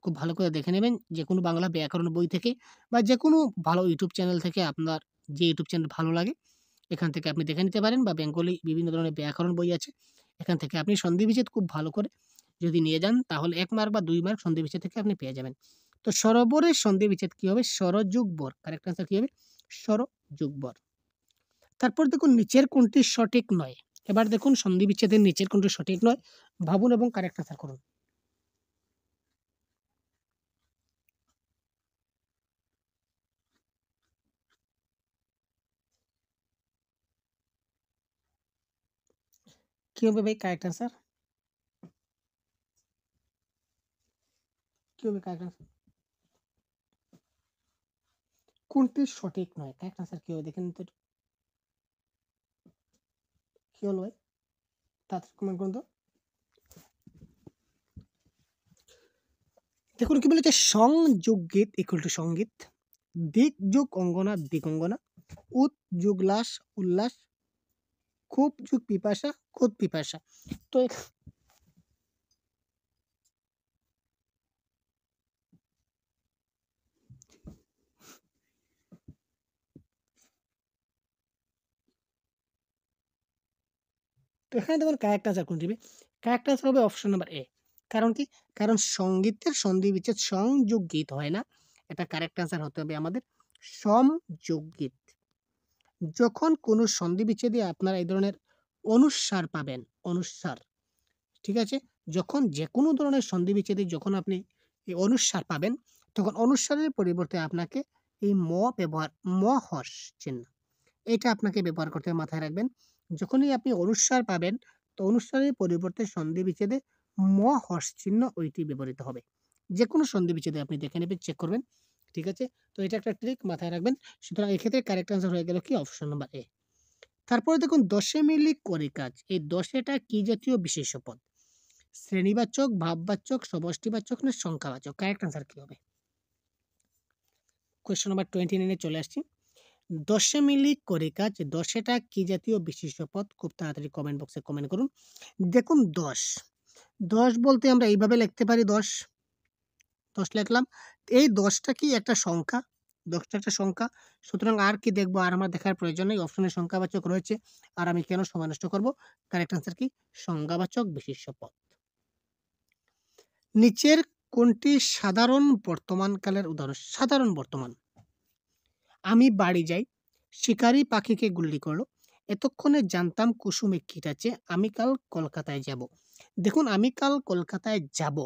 খুব ভালো করে দেখে নেবেন যেকোনো বাংলা ব্যাকরণ বই থেকে বা যেকোনো ভালো ইউটিউব চ্যানেল থেকে, আপনার যে ইউটিউব চ্যানেল ভালো লাগে এখান থেকে আপনি দেখে নিতে পারেন, বা বেঙ্গলি বিভিন্ন ধরনের ব্যাকরণ বই আছে। এখান থেকে আপনি সন্ধি বিচ্ছেদ খুব ভালো করে যদি নিয়ে যান তাহলে ১ মার্ক বা ২ মার্ক সন্ধি বিচ্ছেদ থেকে আপনি পেয়ে যাবেন। তো সরোবরের সন্ধি বিচ্ছেদ কি হবে? স্বর যোগ বর। কারেক্ট আনসার কি হবে? স্বর যোগ বর। তারপর দেখুন নিচের কোনটি সঠিক নয়? এবার দেখুন সন্ধি বিচ্ছেদের নিচের কোনটি সঠিক নয়? ভাবুন এবং কারেক্ট আনসার করুন। কি হবে ভাই কারেক্ট আনসার? কি হবে কারেক্ট আনসার? কোনটি সঠিক নয়? কারেক্ট আনসার কি হবে দেখেন তো? কি হলো ভাই? তাড়াতাড়ি কমেন্ট করুন তো। দেখুন কি বলেছে, সং যোগ গীত ইকুয়াল টু সঙ্গীত, দিক যোগ অঙ্গনা দিগঙ্গনা, উত যোগ লাস উল্লাস, খুব যোগ পিপাসা খুদ পিপাসা। তো এখানে দেখুন কারেক্ট আনসার কোনটি হবে? কারেক্ট আনসার হবে অপশন নাম্বার এ। কারণ কি? কারণ সঙ্গীতের সন্ধি বিচ্ছেদ সং যোগ গীত হয় না। এটা কারেক্ট আনসার হতে হবে আমাদের সম যোগ গীত। যখন কোনো সন্ধি বিচ্ছেদে আপনারা এই ধরনের অনুস্বার পাবেন, অনুস্বার, ঠিক আছে? যখন যেকোনো ধরনের সন্ধি বিচ্ছেদে যখন আপনি এই অনুস্বার পাবেন, তখন অনুস্বারের পরিবর্তে আপনাকে এই ম ব্যবহার, ম হর্ষ চিহ্ন, এটা আপনাকে ব্যবহার করতে হবে, মাথায় রাখবেন। যখনই আপনি অনুস্বার পাবেন, তো অনুস্বারের পরিবর্তে সন্ধি বিচ্ছেদে ম হর্ষ চিহ্ন ওইটি ব্যবহৃত হবে। যেকোনো সন্ধি বিচ্ছেদে আপনি দেখে নেবেন, চেক করবেন, ঠিক আছে? তো এটা একটা ট্রিক, মাথায় রাখবেন। সুতরাং এক্ষেত্রে কারেক্ট আনসার হয়ে গেল কি অপশন নাম্বার এ। তারপরে দেখুন দশে মিলি করে কাজ, এই দশেটা কি জাতীয় বিশেষ্য পদ? শ্রেণীবাচক, ভাববাচক, সমষ্টিবাচক না সংখ্যাবাচক? কারেক্ট আনসার কি হবে? কোয়েশ্চন নাম্বার 29 চলে আসছি। দশে মিলি করে কাজ, দশেটা কি জাতীয় বিশেষ্য পদ? খুব তাড়াতাড়ি কমেন্ট বক্সে কমেন্ট করুন। দেখুন 10, 10 বলতে আমরা এইভাবে লিখতে পারি, 10, 10 লিখলাম। এই 10টা কি একটা সংখ্যা? 10টা একটা সংখ্যা। সুতরাং আর কি দেখবো? আর আমার দেখার প্রয়োজন নেই। অপশনে সংখ্যাবাচক রয়েছে। আর আমি কেন সময় নষ্ট করব? কারেক্ট আনসার কি? সংজ্ঞাবাচক বিশেষ্য পদ। নিচের কোনটি সাধারণ বর্তমান কালের উদাহরণ? সাধারণ বর্তমান। আমি বাড়ি যাই, শিকারি পাখিকে গুল্লি করলো, এতক্ষণে জানতাম কুসুমে কীট আছে, আমি কাল কলকাতায় যাব। দেখুন আমি কাল কলকাতায় যাব,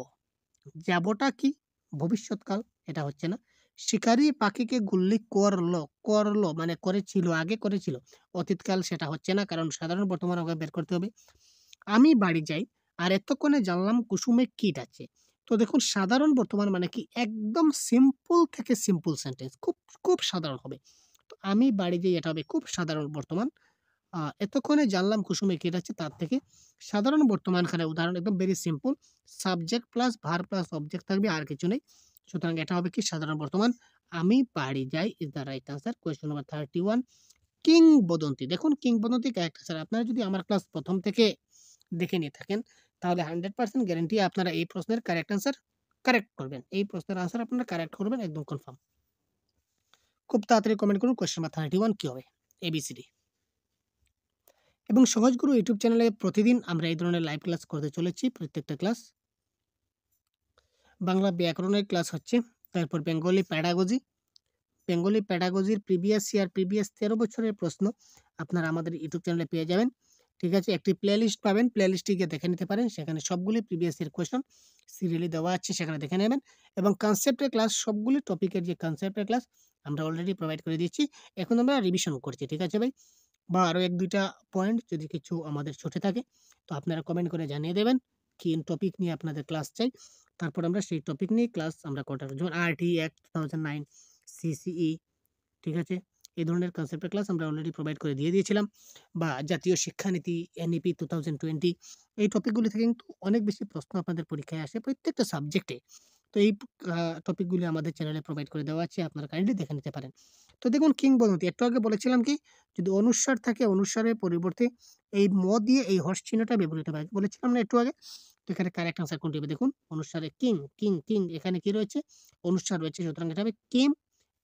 যাবটা কি? ভবিষ্যৎকাল, এটা হচ্ছে না। শিকারি পাখিকে গুল্লি করলো, করলো মানে করেছিল, আগে করেছিল, অতীতকাল, সেটা হচ্ছে না, কারণ সাধারণ বর্তমান আগে বের করতে হবে। আমি বাড়ি যাই আর এতক্ষণে জানলাম কুসুমে কীট আছে। তো দেখুন সাধারণ বর্তমান মানে কি? একদম সিম্পল থেকে সিম্পল সেন্টেন্স, খুব খুব সাধারণ হবে। তো আমি বাড়ি যাই, এটা হবে খুব সাধারণ বর্তমান। এতক্ষণে জানলাম কুসুমে কীট আছে, তার থেকে সাধারণ বর্তমানখানে উদাহরণ একদম very simple. Subject plus verb plus object থাকবে, আর কিছু নেই। সুতরাং এটা হবে কি সাধারণ বর্তমান। আমি বাড়ি যাই is the right answer. Question number 31, কিংবদন্তি। দেখুন কিংবদন্তি কারেক্ট আনসার। আপনারা যদি আমার ক্লাস প্রথম থেকে দেখে নিয়ে থাকেন, তাহলে 100% গ্যারান্টি আপনারা এই প্রশ্নের কারেক্ট আনসার কারেক্ট করবেন। এই প্রশ্নের আনসার আপনারা কারেক্ট করবেন, একদম কনফার্ম। খুব তাড়াতাড়ি কমেন্ট করুন কোয়েশ্চন নাম্বার 31 কি হবে? এবিসিডি। এবং সহজগুরু ইউটিউব চ্যানেলে প্রতিদিন আমরা এই ধরনের লাইভ ক্লাস করতে চলেছি। প্রত্যেকটা ক্লাস বাংলা ব্যাকরণের ক্লাস হচ্ছে, তারপর বেঙ্গলি প্যাডাগজি, বেঙ্গলি প্যাডাগজির প্রিভিয়াস ইয়ার, প্রিভিয়াস 13 বছরের প্রশ্ন আপনারা আমাদের ইউটিউব চ্যানেলে পেয়ে যাবেন, ঠিক আছে? একটি প্লেলিস্ট পাবেন, প্লেলিস্টে গিয়ে দেখে নিতে পারেন, সেখানে সবগুলি প্রিভিয়াস ইয়ার কোয়েশ্চন সিরিয়ালি দেওয়া আছে, সেখানে দেখে নেবেন। এবং কনসেপ্টের ক্লাস, সবগুলি টপিকের যে কনসেপ্টের ক্লাস আমরা অলরেডি প্রোভাইড করে দিচ্ছি, এখন আমরা রিভিশন করছি, ঠিক আছে ভাই? বা আরও 1-2টা পয়েন্ট যদি কিছু আমাদের ছুটে থাকে, তো আপনারা কমেন্ট করে জানিয়ে দেবেন কি টপিক নিয়ে আপনাদের ক্লাস চাই। তারপর আমরা সেই টপিক নিয়ে ক্লাস আমরা করাবো। যেমন আরটি অ্যাক্ট 2009, সিসিই, ঠিক আছে? এই ধরনের কনসেপ্টের ক্লাস আমরা অলরেডি প্রোভাইড করে দিয়েছিলাম। বা জাতীয় শিক্ষানীতি এনইপি 2020, এই টপিকগুলি থেকে কিন্তু অনেক বেশি প্রশ্ন আপনাদের পরীক্ষায় আসে প্রত্যেকটা সাবজেক্টে। তো এই টপিকগুলি আমাদের চ্যানেলে প্রোভাইড করে দেওয়া আছে, আপনারা কাইন্ডলি দেখে নিতে পারেন। তো দেখুন কিংবদন্তি, একটু আগে বলেছিলাম কি, যদি অনুস্বার থাকে, অনুস্বারের পরিবর্তে এই ম দিয়ে এই হর্ষ চিহ্নটা ব্যবহৃত হয়, বলেছিলাম না একটু আগে? তো এখানে কারেক্ট আনসার কোনটি হবে? দেখুন অনুসারে কিং, কিং, কিং, এখানে কি রয়েছে? অনুস্বার রয়েছে, সুতরাং এটা হবে কিম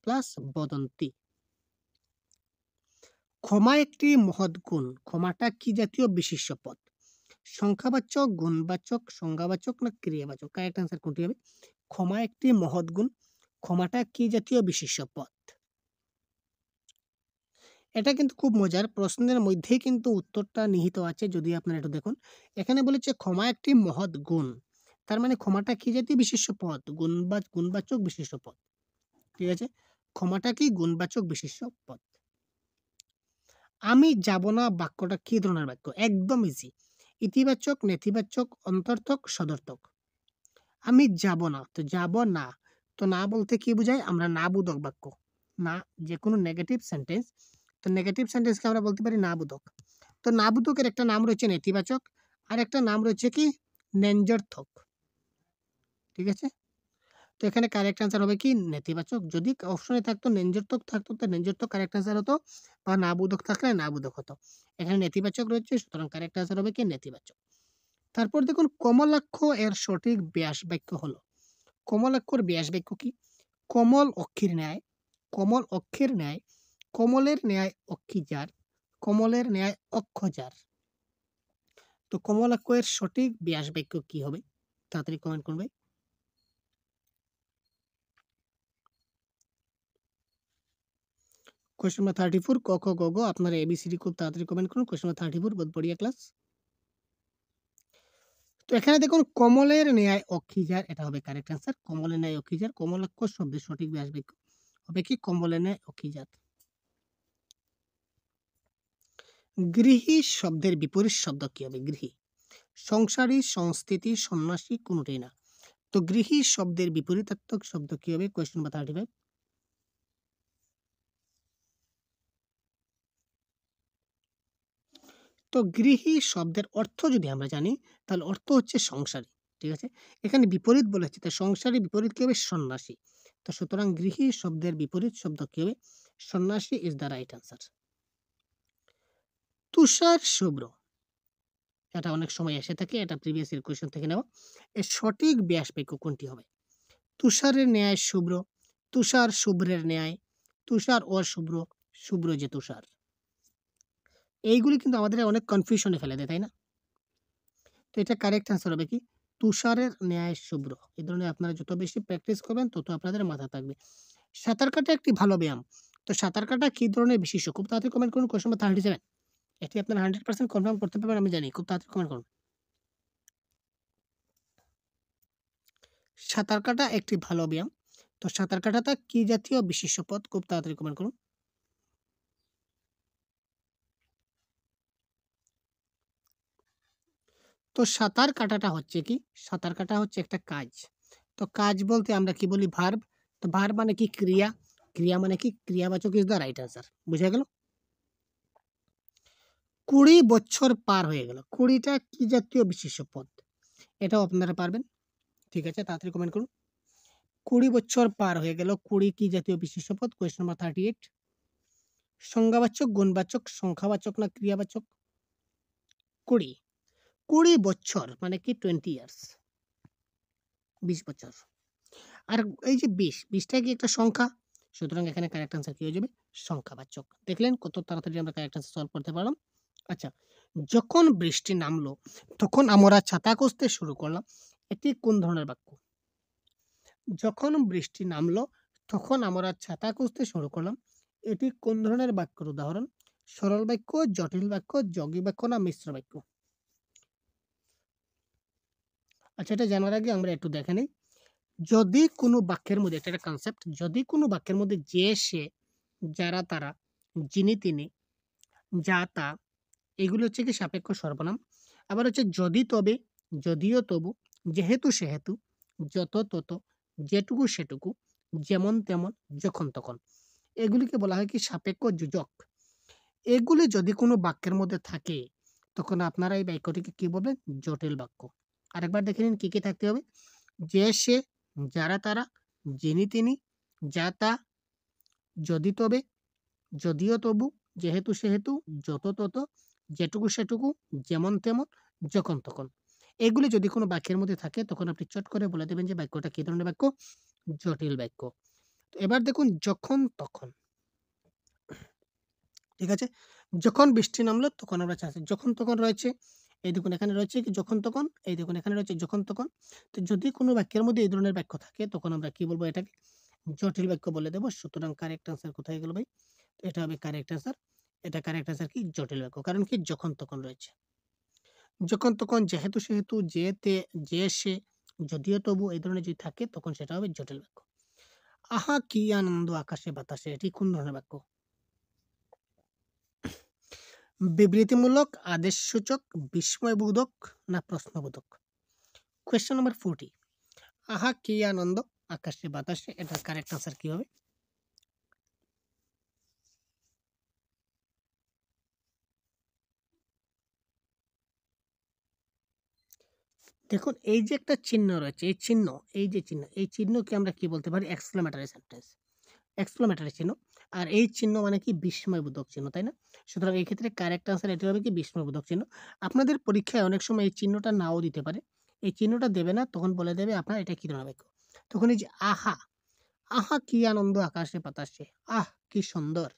প্লাস বদন্তি। ক্ষমা একটি মহৎ গুণ, ক্ষমাটা কি জাতীয় বিশেষ্য পদ? সংখ্যাবাচক, গুণবাচক, সংজ্ঞাবাচক না ক্রিয়াবাচক? কারেক্ট আনসার কোনটি হবে? ক্ষমা একটি মহৎ গুণ, ক্ষমাটা কি জাতীয় বিশেষ্য পদ? এটা কিন্তু খুব মজার, প্রশ্নের মধ্যেই কিন্তু উত্তরটা নিহিত আছে, যদি আপনারা একটু দেখুন। এখানে বলেছে ক্ষমা একটি মহৎ গুণ, তার মানে ক্ষমাটা কি জাতীয় বিশেষ্য পদ? গুণবাচক বিশেষ্য পদ, ঠিক আছে? ক্ষমাটা কি গুণবাচক বিশেষ্য পদ। আমি যাব না বাক্যটা কি ধরনের বাক্য? একদম ইজি। ইতিবাচক, নেতিবাচক, অন্তর্থক, সদর্থক। আমি যাব না, তো যাব না, তো না বলতে কি বোঝায়? আমরা না বোধক বাক্য, না যে কোনো নেগেটিভ সেন্টেন্স, তো নেগেটিভ সেন্টেন্সকে আমরা বলতে পারি না বোধক। তো না বোধকের একটা নাম রয়েছে নেতিবাচক, আর একটা নাম রয়েছে কি নেঞ্জর্থক। ঠিক আছে, তো এখানে কারেক্ট আনসার হবে কি নেতিবাচক। যদি অপশনে থাকতো নেঞ্জর্থক থাকতো, তো নেঞ্জর্থক কারেক্ট আনসার হতো, বা না বোধক থাকলে না বোধক হতো। এখানে নেতিবাচক রয়েছে, সুতরাং কারেক্ট আনসার হবে কি নেতিবাচক। তারপর দেখুন কমলাক্ষ এর সঠিক ব্যাস বাক্য হলো। কমলাক্ষর ব্যাস বাক্য কি? কমল অক্ষের ন্যায়, কমল অক্ষের ন্যায়, কমলের ন্যায় অক্ষি যার, কমলের ন্যায় অক্ষ যার। তো কমলাক্ষ এর সঠিক ব্যাস বাক্য কি হবে? তাড়াতাড়ি কমেন্ট করবে। কোয়েশ্চন নাম্বার 34 ক খ গ ঘ। আপনারা এবিসিডি খুব তাড়াতাড়ি কমেন্ট করুন। কোয়েশ্চন নাম্বার 34 বহুত বড়িয়া ক্লাস। তো এখানে দেখুন কমলের ন্যায় অক্ষিজার, এটা হবে কারেক্ট আনসার। কমলের ন্যায় অক্ষিজার, কমলাক্ষ শব্দের সঠিক ব্যাস বাক্য হবে কি কমলের ন্যায় অক্ষিজার। গৃহী শব্দের বিপরীত শব্দ কি হবে? গৃহী, সংসারী, সংস্থিতি, সন্ন্যাসী, কোনটাই না। তো গৃহী শব্দের বিপরীতার্থক শব্দ কি হবে? Question number 35। তো গৃহী শব্দের অর্থ যদি আমরা জানি, তাহলে অর্থ হচ্ছে সংসারী। ঠিক আছে, এখানে বিপরীত বলেছে, তো সংসারী বিপরীত কি হবে? সন্ন্যাসী। তো সুতরাং গৃহী শব্দের বিপরীত শব্দ কি হবে? সন্ন্যাসী ইজ দ্য রাইট আনসার। তুষার শুভ্র, এটা অনেক সময় এসে থাকে, এটা প্রিভিয়াস ইয়ার কোয়েশ্চন থেকে নেওয়া। এর সঠিক ব্যাস বাক্য কোনটি হবে? তুষারের ন্যায় শুভ্র, তুষার শুভ্রের ন্যায়, তুষার অশুভ্র, শুভ্র যে তুষার। এইগুলি কিন্তু আমাদের অনেক কনফিউশনে ফেলে দেয়, তাই না? তো এটা কারেক্ট আনসার হবে কি তুষারের ন্যায় শুভ্র। এই ধরনের আপনারা যত বেশি প্র্যাকটিস করবেন তত আপনাদের মাথা থাকবে। সাঁতার কাটা একটি ভালো ব্যায়াম, তো সাঁতার কাটা কি ধরনের বিশেষ্য? খুব তাড়াতাড়ি কমেন্ট করুন। কোয়েশ্চন নাম্বার 37, এটি আপনারা 100% কনফার্ম করতে পারবেন আমি জানি। খুব তাড়াতাড়ি কমেন্ট করুন। সাঁতার কাটা একটি ভালো ব্যায়াম, তো সাঁতার কাটাটা কি জাতীয় বিশেষ্য পদ? খুব তাড়াতাড়ি কমেন্ট করুন। তো সাঁতার কাটাটা হচ্ছে কি? সাঁতার কাটা হচ্ছে একটা কাজ। তো কাজ বলতে আমরা কি বলি? ভার্ব। তো ভার্ব মানে কি? ক্রিয়া। ক্রিয়া মানে কি? ক্রিয়াবাচক ইজ দ্য রাইট আনসার। বুঝা গেল? 20 বছর পার হয়ে গেল, 20টা কি জাতীয় বিশেষ্য পদ? এটাও আপনারা পারবেন। ঠিক আছে, তাড়াতাড়ি কমেন্ট করুন। 20 বছর পার হয়ে গেল, 20 কি জাতীয় বিশেষ্য পদ? Question number 38। সংজ্ঞাবাচক, গুণবাচক, সংখ্যাবাচক না ক্রিয়াবাচক? 20, 20 বছর মানে কি? 20 ইয়ার্স, 20 বছর। আর এই যে 20, 20টা কি একটা সংখ্যা? সুতরাং এখানে কারেক্ট আনসার কি হয়ে যাবে? সংখ্যাবাচক। দেখলেন কত তাড়াতাড়ি আমরা কারেক্ট আনসার সলভ করতে পারলাম। আচ্ছা, যখন বৃষ্টি নামলো তখন আমরা ছাতা খুঁজতে শুরু করলাম, এটি কোন ধরনের বাক্য? যখন বৃষ্টি নামলো তখন আমরা ছাতা খুঁজতে শুরু করলাম, এটি কোন ধরনের বাক্যের উদাহরণ? সরল বাক্য, জটিল বাক্য, যৌগিক বাক্য না মিশ্র বাক্য? আচ্ছা, এটা জানার আগে আমরা একটু দেখে নিই। যদি কোনো বাক্যের মধ্যে, এটা একটা কনসেপ্ট, যদি কোনো বাক্যের মধ্যে যে, সে, যারা, তারা, যিনি, তিনি, যা, তা, এগুলো হচ্ছে কি সাপেক্ষ সর্বনাম। আবার হচ্ছে যদি, তবে, যদিও, তবু, যেহেতু, সেহেতু, যত, তত, যেটুকু, সেটুকু, যেমন, তেমন, যখন, তখন, এগুলিকে বলা হয় কি সাপেক্ষ যোজক। এগুলি যদি কোনো বাক্যের মধ্যে থাকে তখন আপনারা এই বাক্যটিকে কি বলবেন? জটিল বাক্য। আরেকবার দেখে নিন কি কি থাকতে হবে। যে, সে, যারা, তারা, যিনি, তিনি, যা, তা, যদি, তবে, যদিও, তবু, যেহেতু, সেহেতু, যত, তত, যেটুকু, সেটুকু, যেমন, তেমন, যখন, তখন। এগুলি যদি কোনো বাক্যের মধ্যে থাকে তখন আপনি চট করে বলে দেবেন যে বাক্যটা কি ধরনের বাক্য? জটিল বাক্য। তো এবার দেখুন যখন, তখন। ঠিক আছে, যখন বৃষ্টি নামলো তখন আমরা যখন তখন রয়েছে, এই দেখুন এখানে রয়েছে কি যখন তখন, এই দেখুন এখানে রয়েছে যখন তখন। তো যদি কোনো বাক্যের মধ্যে এই ধরনের বাক্য থাকে তখন আমরা কি বলবো? এটাকে জটিল বাক্য বলে দেবো। সুতরাং কারেক্ট আনসার কোথায় গেল ভাই? তো এটা হবে কারেক্ট আনসার। এটা কারেক্ট আনসার কি? জটিল বাক্য। কারণ কি? যখন তখন রয়েছে। যখন তখন, যেহেতু, সেহেতু, যেতে, যে, সে, যদিও, তবু, এই ধরনের যদি থাকে তখন সেটা হবে জটিল বাক্য। আহা কি আনন্দ আকাশে বাতাসে, এটি কোন ধরনের বাক্য? বিবৃতিমূলক, আদেশসূচক, বিস্ময়বোধক না প্রশ্নবোধক? কোয়েশ্চেন নাম্বার 40, আহা কি আনন্দ আকাশে বাতাসে, এটার কারেক্ট আনসার কি হবে? দেখুন এই যে একটা চিহ্ন রয়েছে, এই চিহ্ন, এই যে চিহ্ন, এই চিহ্নকে আমরা কি বলতে পারি? এক্সক্লেমেটরি সেন্টেন্স, এক্সক্লেমেটরি চিহ্ন। আর এই চিহ্ন মানে কি? বিস্ময়বোধক চিহ্ন, তাই না? সুতরাং এই ক্ষেত্রে কারেক্ট আনসার এটি হবে কি? বিস্ময়বোধক চিহ্ন। আপনাদের পরীক্ষায় অনেক সময় এই চিহ্নটা নাও দিতে পারে, এই চিহ্নটা দেবে না, তখন বলে দেবে আপনার এটা কি ধরনের বাক্য। তখন এই যে আহা, আহা কি আনন্দ আকাশে বাতাসে, আহ কি সুন্দর,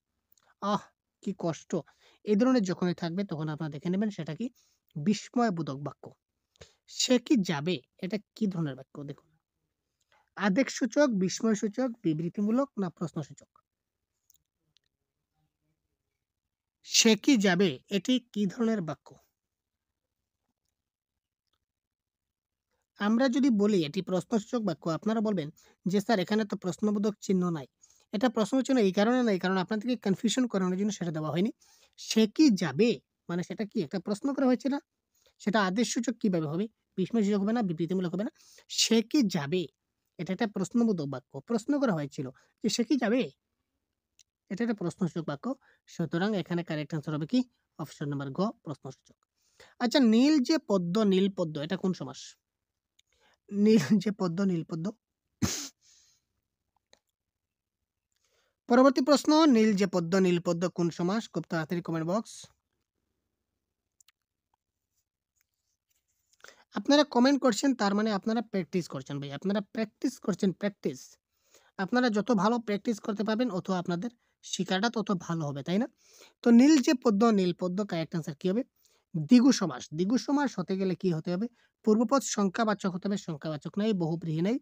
আহ কি কষ্ট, এই ধরনের যখনই থাকবে তখন আপনারা দেখে নেবেন সেটা কি? বিস্ময়বোধক বাক্য। সে কি যাবে, এটা কি ধরনের বাক্য? দেখুন, আদেশসূচক, বিস্ময়সূচক, বিবৃতিমূলক না প্রশ্নসূচক? সে কি যাবে, এটি কি ধরনের বাক্য? আমরা যদি বলি এটি প্রশ্নসূচক বাক্য, আপনারা বলবেন যে স্যার এখানে তো প্রশ্নবোধক চিহ্ন নাই। এটা প্রশ্নবোধক চিহ্ন এই কারণে নাই, কারণ আপনাদেরকে কনফিউশন করানোর জন্য সেটা দেওয়া হয়নি। সে কি যাবে মানে সেটা কি একটা প্রশ্ন করা হয়েছে না? সেটা আদেশসূচক কিভাবে হবে? বিস্ময়সূচক হবে না, বিবৃতিমূলক হবে না? সে কি যাবে, এটা একটা প্রশ্নবোধক বাক্য, প্রশ্ন করা হয়েছিল যে সে কি যাবে, এটা একটা প্রশ্নসূচক বাক্য। সুতরাং এখানে কারেক্ট আনসার হবে কি? অপশন নাম্বার ঘ, প্রশ্নসূচক। আচ্ছা, নীল যে পদ্ম, নীল পদ্ম, এটা কোন সমাস? নীল যে পদ্ম, নীল পদ্ম। পরবর্তী প্রশ্ন, নীল যে পদ্ম, নীল পদ্ম কোন সমাস? খুব তাড়াতাড়ি কমেন্ট বক্স। আপনারা কমেন্ট করছেন তার মানে আপনারা প্র্যাকটিস করছেন ভাই, আপনারা প্র্যাকটিস করছেন, প্র্যাকটিস। আপনারা যত ভালো প্র্যাকটিস করতে পারবেন অত আপনাদের শিক্ষাটা তত ভালো হবে, তাই না? তো নীল যে পদ্ম, নীল পদ্ম, কারেক্ট আনসার কি হবে? দ্বিগু সমাস। দ্বিগু সমাস হতে গেলে কি হতে হবে? পূর্বপদ সংখ্যাবাচক হতে হবে, সংখ্যাবাচক নাই, বহুব্রীহি নাই।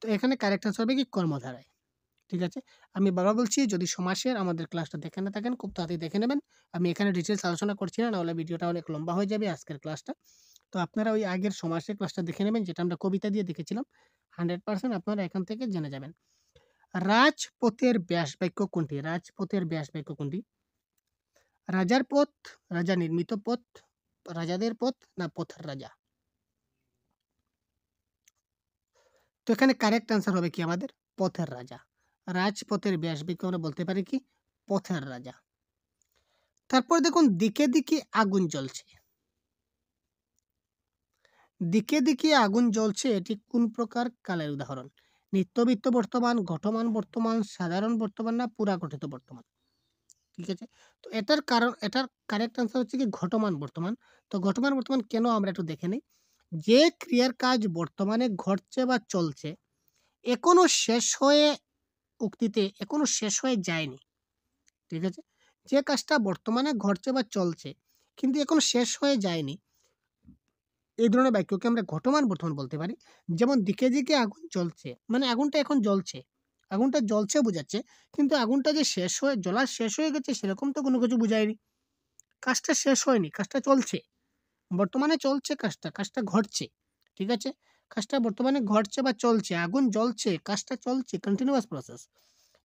তো এখানে কারেক্ট আনসার হবে কি? কর্মধারায়। ঠিক আছে? আমি বারবার বলছি, যদি সমাসের আমাদের ক্লাসটা দেখে না থাকেন খুব তাড়াতাড়ি দেখে নেবেন। আমি এখানে ডিটেইলস আলোচনা করছি না, নাহলে ভিডিওটা অনেক লম্বা হয়ে যাবে আজকের ক্লাসটা। তো আপনারা ওই আগের সমাসের ক্লাসটা দেখে নেবেন, যেটা আমরা কবিতা দিয়ে দেখেছিলাম। 100% আপনারা এখান থেকে জেনে যাবেন। রাজপথের ব্যাস বাক্য কোনটি? রাজপথের ব্যাস বাক্য কোনটি? রাজার পথ, রাজা নির্মিত পথ, রাজাদের পথ না পথের রাজা? তো এখানে কারেক্ট আনসার হবে কি আমাদের? পথের রাজা। রাজপথের ব্যাস বাক্য আমরা বলতে পারি কি? পথের রাজা। তারপর দেখুন, দিকে দিকে আগুন জ্বলছে। দিকে দিকে আগুন জ্বলছে, এটি কোন প্রকার কালের উদাহরণ? নিত্যবিত্ত বর্তমান, ঘটমান বর্তমান, সাধারণ বর্তমান না পুরাগঠিত বর্তমান? ঠিক আছে? তো এটার কারণ, এটার কারেক্ট আনসার হচ্ছে কি? ঘটমান বর্তমান। তো ঘটমান বর্তমান কেন আমরা একটু দেখে নিই। যে ক্রিয়ার কাজ বর্তমানে ঘটছে বা চলছে, এখনো শেষ হয়ে, উক্তিতে এখনো শেষ হয়ে যায়নি। ঠিক আছে? যে কাজটা বর্তমানে ঘটছে বা চলছে কিন্তু এখনো শেষ হয়ে যায়নি, এই ধরনের বাক্যকে আমরা ঘটমান বর্তমান বলতে পারি। যেমন দিকে দিকে আগুন জ্বলছে, মানে আগুনটা এখন জ্বলছে, আগুনটা জ্বলছে বোঝাচ্ছে, কিন্তু আগুনটা যে শেষ হয়ে, জ্বলা শেষ হয়ে গেছে সেরকম তো কোনো কিছু বুঝায়নি। কাজটা শেষ হয়নি, কাজটা চলছে, বর্তমানে চলছে কাজটা, কাজটা ঘটছে। ঠিক আছে? কাজটা বর্তমানে ঘটছে বা চলছে, আগুন জ্বলছে, কাজটা চলছে, কন্টিনিউয়াস প্রসেস।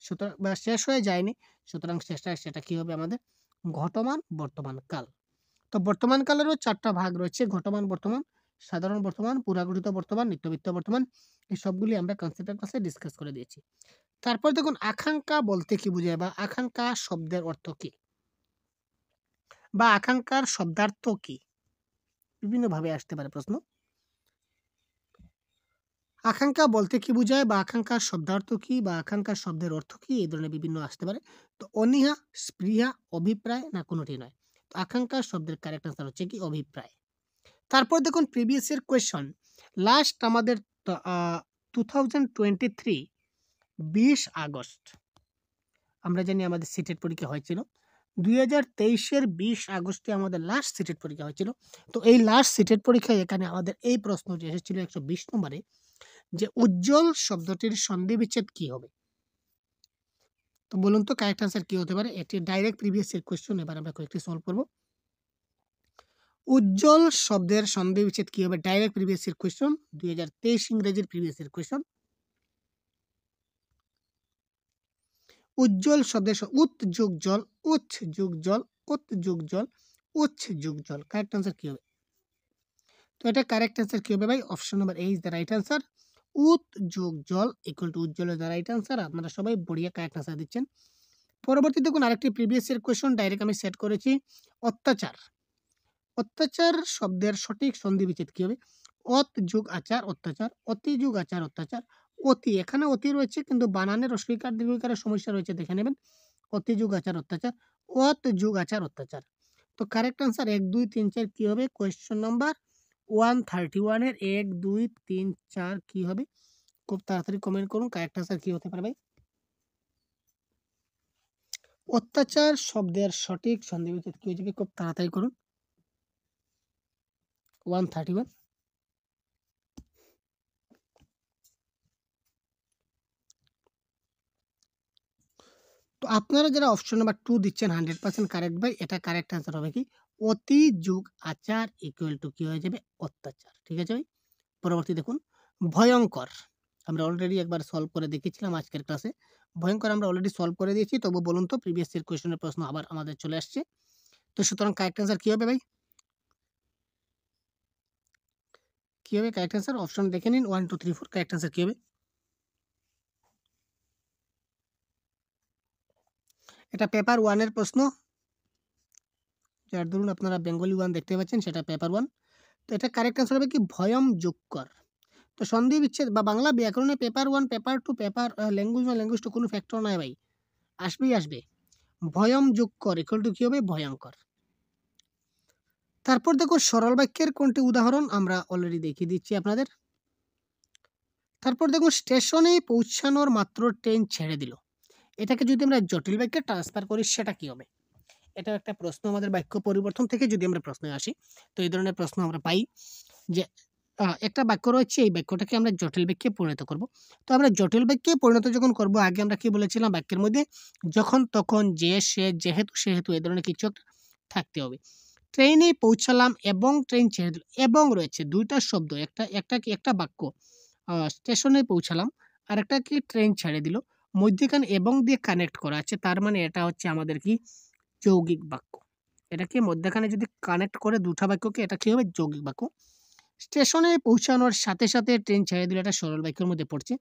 সুতরাং বা শেষ হয়ে যায়নি, সুতরাং সেটা কি হবে আমাদের? ঘটমান বর্তমান কাল। তো বর্তমান কালেরও 4টা ভাগ রয়েছে, ঘটমান বর্তমান, সাধারণ বর্তমান, পুরাগঠিত বর্তমান, নিত্যবিত্ত বর্তমান। এই সবগুলি আমরা কনসেপ্টের ক্লাসে ডিসকাস করে দিয়েছি। তারপর দেখুন, আকাঙ্ক্ষা বলতে কি বোঝায় বা আকাঙ্ক্ষা শব্দের অর্থ কি, বা আকাঙ্ক্ষার শব্দার্থ কি? বিভিন্নভাবে আসতে পারে প্রশ্ন। আকাঙ্ক্ষা বলতে কি বোঝায় বা আকাঙ্ক্ষার শব্দার্থ কি বা আকাঙ্ক্ষার শব্দের অর্থ কি, এই ধরনের বিভিন্ন আসতে পারে। তো অনীহা, স্পৃহা, অভিপ্রায় না কোনোটি নয়? তো আকাঙ্ক্ষা শব্দের কারেক্ট আনসার হচ্ছে কি? অভিপ্রায়। তারপর দেখুন প্রিভিয়াস এর কোয়েশ্চন, লাস্ট আমাদের 2023 20 আগস্ট, আমরা জানি আমাদের সিটেট পরীক্ষা হয়েছিল 2023-এর 20 আগস্টে আমাদের লাস্ট সিটেট পরীক্ষা হয়েছিল। তো এই লাস্ট সিটেট পরীক্ষায় এখানে আমাদের এই প্রশ্নটি এসেছিল 120 নম্বরে, যে উজ্জ্বল শব্দটির সন্ধিবিচ্ছেদ কি হবে? তো বলুন তো কারেক্ট আনসার কি হতে পারে? এটি ডাইরেক্ট প্রিভিয়াস এর কোয়েশ্চন, এবার আমরা কয়েকটি সলভ করব। উজ্জ্বল শব্দের সন্ধিবিচ্ছেদ কি হবে? ডাইরেক্ট প্রিভিয়াস এর কোয়েশ্চন, 2023 ইংরেজির প্রিভিয়াস এর কোয়েশ্চন। উজ্জ্বল শব্দের উৎ যোগ জল, উৎ যোগ জল, উৎ যোগ জল, উচ্ছ যোগ জল। কারেক্ট আনসার কি হবে? তো এটা কারেক্ট আনসার কি হবে ভাই? Option number A is the right answer. উৎ যোগ জল ইকুয়াল টু উজ্জ্বল ইজ দ্য রাইট আনসার। আপনারা সবাই বড়িয়া কারেক্ট আনসার দিচ্ছেন। পরবর্তী দেখুন আরেকটি প্রিভিয়াস ইয়ার কোয়েশ্চন ডাইরেক্ট আমি সেট করেছি। অত্যাচার। অত্যাচার শব্দের সঠিক সন্ধি বিচ্ছেদ কি হবে? অত যোগ আচার অত্যাচার, অতি যোগ আচার অত্যাচার। অতি, এখানে অতি রয়েছে কিন্তু বানানের রস্বইকার দীর্ঘইকারের সমস্যা রয়েছে, দেখে নেবেন। অতি যোগ আচার অত্যাচার, অত যোগ আচার অত্যাচার। তো কারেক্ট আনসার 1 2 3 4 কি হবে? কোয়েশ্চন নাম্বার 131 এর 1 2 3 4 কি হবে? খুব তাড়াতাড়ি কমেন্ট করুন কারেক্ট আনসার কি হতে পারে ভাই? অত্যাচার শব্দের সঠিক সন্ধি বিচ্ছেদ কি হয়ে যাবে? খুব তাড়াতাড়ি করুন। 131। তো আপনারা যারা অপশন নাম্বার 2 দিচ্ছেন 100% কারেক্ট ভাই। এটা কারেক্ট আনসার হবে কি? অতি যোগ আচার ইকুয়াল টু কি হয়ে যাবে? অত্যাচার। ঠিক আছে ভাই? পরবর্তী দেখুন ভয়ঙ্কর। আমরা অলরেডি একবার সলভ করে দেখিয়েছিলাম আজকের ক্লাসে। ভয়ঙ্কর আমরা অলরেডি সলভ করে দিয়েছি। তবু বলুন তো প্রিভিয়াস ইয়ার কোয়েশ্চেনের প্রশ্ন আবার আমাদের চলে আসছে। তো সুতরাং কারেক্ট আনসার কি হবে ভাই? কি হবে কারেক্ট আনসার? অপশন দেখে নিন 1 2 3 4 কারেক্ট আনসার কি হবে? এটা পেপার 1 এর প্রশ্ন। যার ধরুন আপনারা বেঙ্গলি 1 দেখতে পাচ্ছেন সেটা পেপার 1। তো এটা কারেক্ট আনসার হবে কি? ভয়ম যোগকর। তো সন্ধি বিচ্ছেদ বা বাংলা ব্যাকরণে paper 1 paper 2 paper language 1 language 2 কোনো ফ্যাক্টর নয় ভাই, আসবেই আসবে। ভয়ম যোগকর ইকুয়াল টু কি হবে? ভয়ঙ্কর। তারপর দেখো সরল বাক্যের কোনটি উদাহরণ আমরা অলরেডি দেখিয়ে দিচ্ছি আপনাদের। তারপর দেখো স্টেশনে পৌঁছানোর মাত্র ট্রেন ছেড়ে দিল। এটাকে যদি আমরা জটিল বাক্যে ট্রান্সফার করি সেটা কি হবে? এটা একটা প্রশ্ন আমাদের বাক্য পরিবর্তন থেকে যদি আমরা প্রশ্নে আসি, তো এই ধরনের প্রশ্ন আমরা পাই যে একটা বাক্য রয়েছে, এই বাক্যটাকে আমরা জটিল বাক্যে পরিণত করব। তো আমরা জটিল বাক্যে পরিণত যখন করব, আগে আমরা কি বলেছিলাম বাক্যের মধ্যে যখন তখন যে সে যেহেতু সেহেতু এই ধরনের কিছু একটা থাকতে হবে। ট্রেনে পৌঁছালাম এবং ট্রেন ছেড়ে দিল, এবং রয়েছে দুইটা শব্দ, একটা বাক্য স্টেশনে পৌঁছালাম আর একটা কি ট্রেন ছেড়ে দিল, মধ্যেখানে এবং দিয়ে কানেক্ট করা আছে, তার মানে এটা হচ্ছে আমাদের কি? যৌগিক বাক্য। এটাকে মধ্যখানে যদি কানেক্ট করে দুটা বাক্যকে, এটা কি হবে? যৌগিক বাক্য। স্টেশনে পৌঁছানোর সাথে সাথে ট্রেন ছেড়ে দিল, এটা সরল বাক্যের মধ্যে পড়ছে।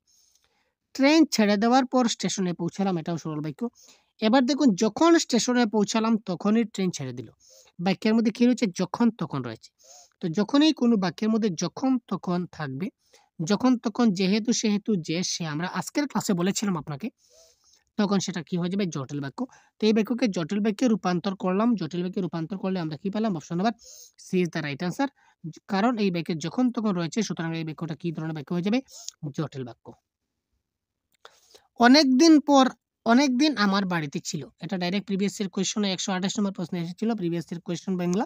ট্রেন ছেড়ে দেওয়ার পর স্টেশনে পৌঁছালাম, এটাও সরল বাক্য। এবার দেখুন যখন স্টেশনে পৌঁছালাম তখনই ট্রেন ছেড়ে দিল, বাক্যের মধ্যে কি রয়েছে? যখন তখন রয়েছে। তো যখনই কোনো বাক্যের মধ্যে যখন তখন থাকবে, যখন তখন যেহেতু সেহেতু যে সে, আমরা আজকের ক্লাসে বলেছিলাম আপনাকে, তখন সেটা কি হয়ে যাবে? জটিল বাক্য। তো এই বাক্যকে জটিল বাক্যে রূপান্তর করলাম। জটিল বাক্যে রূপান্তর করলে আমরা কি পেলাম? Option number C is the right answer. কারণ এই বাক্যে যখন তখন রয়েছে, সুতরাং এই বাক্যটা কি ধরনের বাক্য হয়ে যাবে? জটিল বাক্য। অনেকদিন পর অনেকদিন আমার বাড়িতে ছিল, এটা ডাইরেক্ট প্রিভিয়াস ইয়ার কোয়েশ্চনে 128 নম্বর প্রশ্নে এসেছিল, প্রিভিয়াস ইয়ার কোয়েশ্চন বাংলা।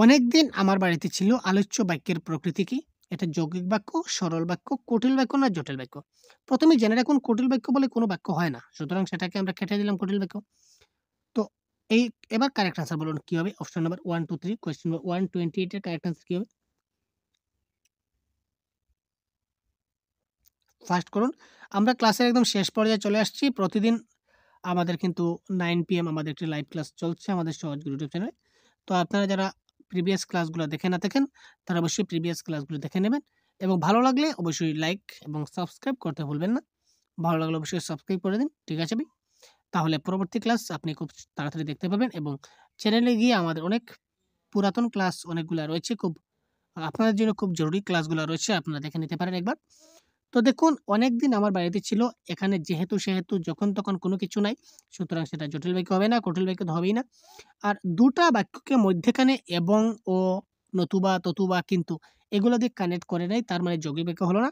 অনেকদিন আমার বাড়িতে ছিল আলোচ্য বাক্যের প্রকৃতি কি? এটা যৌগিক বাক্য, সরল বাক্য, কুটিল বাক্য না জটিল বাক্য? প্রথমে জেনে রাখুন কুটিল বাক্য বলে কোনো বাক্য হয় না, সুতরাং সেটাকে আমরা কেটে দিলাম কুটিল বাক্য। তো এই এবার কারেক্ট আনসার বলুন কি হবে? অপশন নাম্বার 1 2 3 কোয়েশ্চন নাম্বার 128 এর কারেক্ট আনসার কি হবে? ফার্স্ট করুন। আমরা ক্লাসের একদম শেষ পর্যায়ে চলে আসছি। প্রতিদিন আমাদের কিন্তু 9 PM আমাদের একটি লাইভ ক্লাস চলছে আমাদের সহজ গুরু ইউটিউব চ্যানেলে। তো আপনারা যারা প্রিভিয়াস ক্লাসগুলো দেখে না থাকেন, তারা অবশ্যই প্রিভিয়াস ক্লাসগুলো দেখে নেবেন এবং ভালো লাগলে অবশ্যই লাইক এবং সাবস্ক্রাইব করতে ভুলবেন না। ভালো লাগলে অবশ্যই সাবস্ক্রাইব করে দিন। ঠিক আছে ভাই? তাহলে পরবর্তী ক্লাস আপনি খুব তাড়াতাড়ি দেখতে পাবেন এবং চ্যানেলে গিয়ে আমাদের অনেক পুরাতন ক্লাস অনেকগুলা রয়েছে, খুব আপনাদের জন্য খুব জরুরি ক্লাসগুলো রয়েছে, আপনারা দেখে নিতে পারেন একবার। তো দেখুন অনেকদিন আমার বাড়িতে ছিল, এখানে যেহেতু সেহেতু যখন তখন কোনো কিছু নাই, সুতরাং সেটা জটিল বাক্য হবে না, কুটিল বাক্য তো হবেই না। আর দুটা বাক্যকে মধ্যেখানে এবং ও নতুবা ততুবা কিন্তু এগুলো দিয়ে কানেক্ট করে নাই, তার মানে যৌগিক বাক্য হলো না।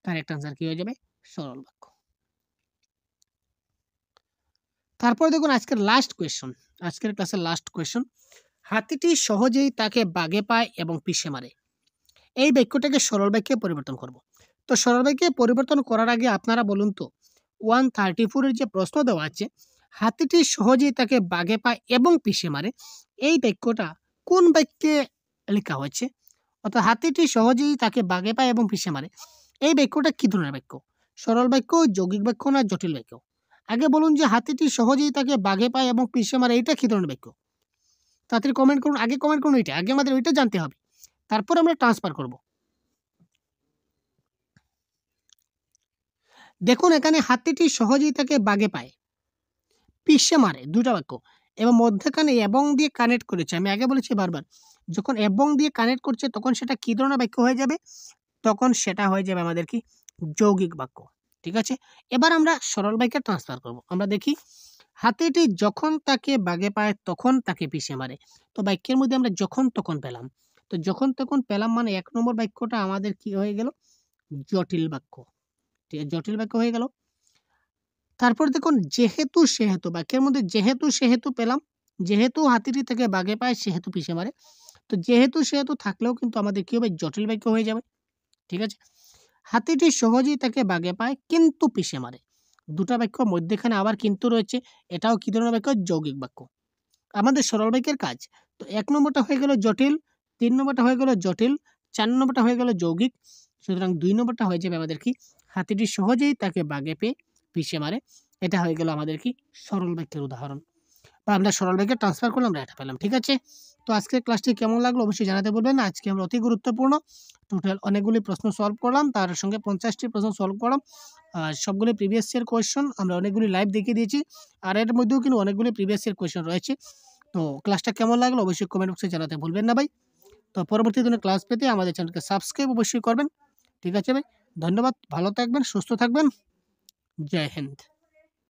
কারেক্ট আনসার কি হয়ে যাবে? সরল বাক্য। তারপর দেখুন আজকের লাস্ট কোয়েশ্চন, আজকের ক্লাসের লাস্ট কোয়েশ্চন। হাতিটি সহজেই তাকে বাগে পায় এবং পিষে মারে, এই বাক্যটাকে সরল বাক্যে পরিবর্তন করব। তো সরল বাক্যে পরিবর্তন করার আগে আপনারা বলুন তো 134 এর যে প্রশ্ন দেওয়া আছে, হাতিটি সহজেই তাকে বাগে পায় এবং পিষে মারে, এই বাক্যটা কোন বাক্যে লেখা হয়েছে? অর্থাৎ হাতিটি সহজেই তাকে বাগে পায় এবং পিষে মারে, এই বাক্যটা কি ধরনের বাক্য? সরল বাক্য, যৌগিক বাক্য না জটিল বাক্য? আগে বলুন যে হাতিটি সহজেই তাকে বাঘে পায় এবং পিষে মারে, এটা কি ধরনের বাক্য? তাড়াতাড়ি কমেন্ট করুন, আগে কমেন্ট করুন এটা, আগে আমাদের ওইটা জানতে হবে, তারপর আমরা ট্রান্সফার করব। দেখুন এখানে হাতিটি সহজেই তাকে বাঘে পায়, পিষে মারে, দুটা বাক্য, এবং মধ্যখানে এবং দিয়ে কানেক্ট করেছে। আমি আগে বলেছি বারবার, যখন এবং দিয়ে কানেক্ট করছে তখন সেটা কি ধরনের বাক্য হয়ে যাবে? তখন সেটা হয়ে যাবে আমাদের কি যৌগিক বাক্য। ঠিক আছে, এবার আমরা সরল বাক্যে ট্রান্সফার করব। আমরা দেখি, হাতিটি যখন তাকে বাঘে পায় তখন তাকে পিষে মারে। তো বাক্যের মধ্যে আমরা যখন তখন পেলাম, তো যখন তখন পেলাম মানে ১ নম্বর বাক্যটা আমাদের কি হয়ে গেল? জটিল বাক্য। ঠিক আছে, জটিল বাক্য হয়ে গেল। তারপর দেখুন যেহেতু সেহেতু, বাক্যের মধ্যে যেহেতু সেহেতু পেলাম, যেহেতু হাতিটি তাকে বাঘে পায় সেহেতু পিষে মারে। তো যেহেতু সেহেতু থাকলেও কিন্তু আমাদের কি হবে? জটিল বাক্য হয়ে যাবে। ঠিক আছে, হাতিটি সহজেই তাকে বাঘে পায় কিন্তু পিষে মারে, দুটা বাক্য, মধ্যেখানে আবার কিন্তু রয়েছে, এটাও কি ধরনের বাক্য? যৌগিক বাক্য। আমাদের সরল বাক্যের কাজ, তো ১ নম্বরটা হয়ে গেল জটিল, ৩ নম্বরটা হয়ে গেল জটিল, ৪ নম্বরটা হয়ে গেল যৌগিক, সুতরাং ২ নম্বরটা হয়ে যাবে আমাদের কি? হাতিটি সহজেই তাকে বাঘে পেয়ে পিষে মারে। এটা হয়ে গেল আমাদের কি? সরল বাক্যের উদাহরণ, বা আমরা সরল বাক্যে ট্রান্সফার করলাম, আমরা এটা পেলাম। ঠিক আছে, তো আজকের ক্লাসটি কেমন লাগলো অবশ্যই জানাতে বলবেন। আজকে আমরা অতি গুরুত্বপূর্ণ টোটাল অনেকগুলি প্রশ্ন সলভ করলাম, তার সঙ্গে 50টি প্রশ্ন সলভ করলাম। সবগুলি প্রিভিয়াস ইয়ার কোয়েশ্চন, আমরা অনেকগুলি লাইভ দেখিয়ে দিয়েছি, আর এর মধ্যেও কিন্তু অনেকগুলি প্রিভিয়াস ইয়ার কোয়েশ্চন রয়েছে। তো ক্লাসটা কেমন লাগলো অবশ্যই কমেন্ট বক্সে জানাতে ভুলবেন না ভাই। তো পরবর্তী দিনে ক্লাস পেতে আমাদের চ্যানেলকে সাবস্ক্রাইব অবশ্যই করবেন। ঠিক আছে ভাই, ধন্যবাদ, ভালো থাকবেন, সুস্থ থাকবেন, জয় হিন্দ।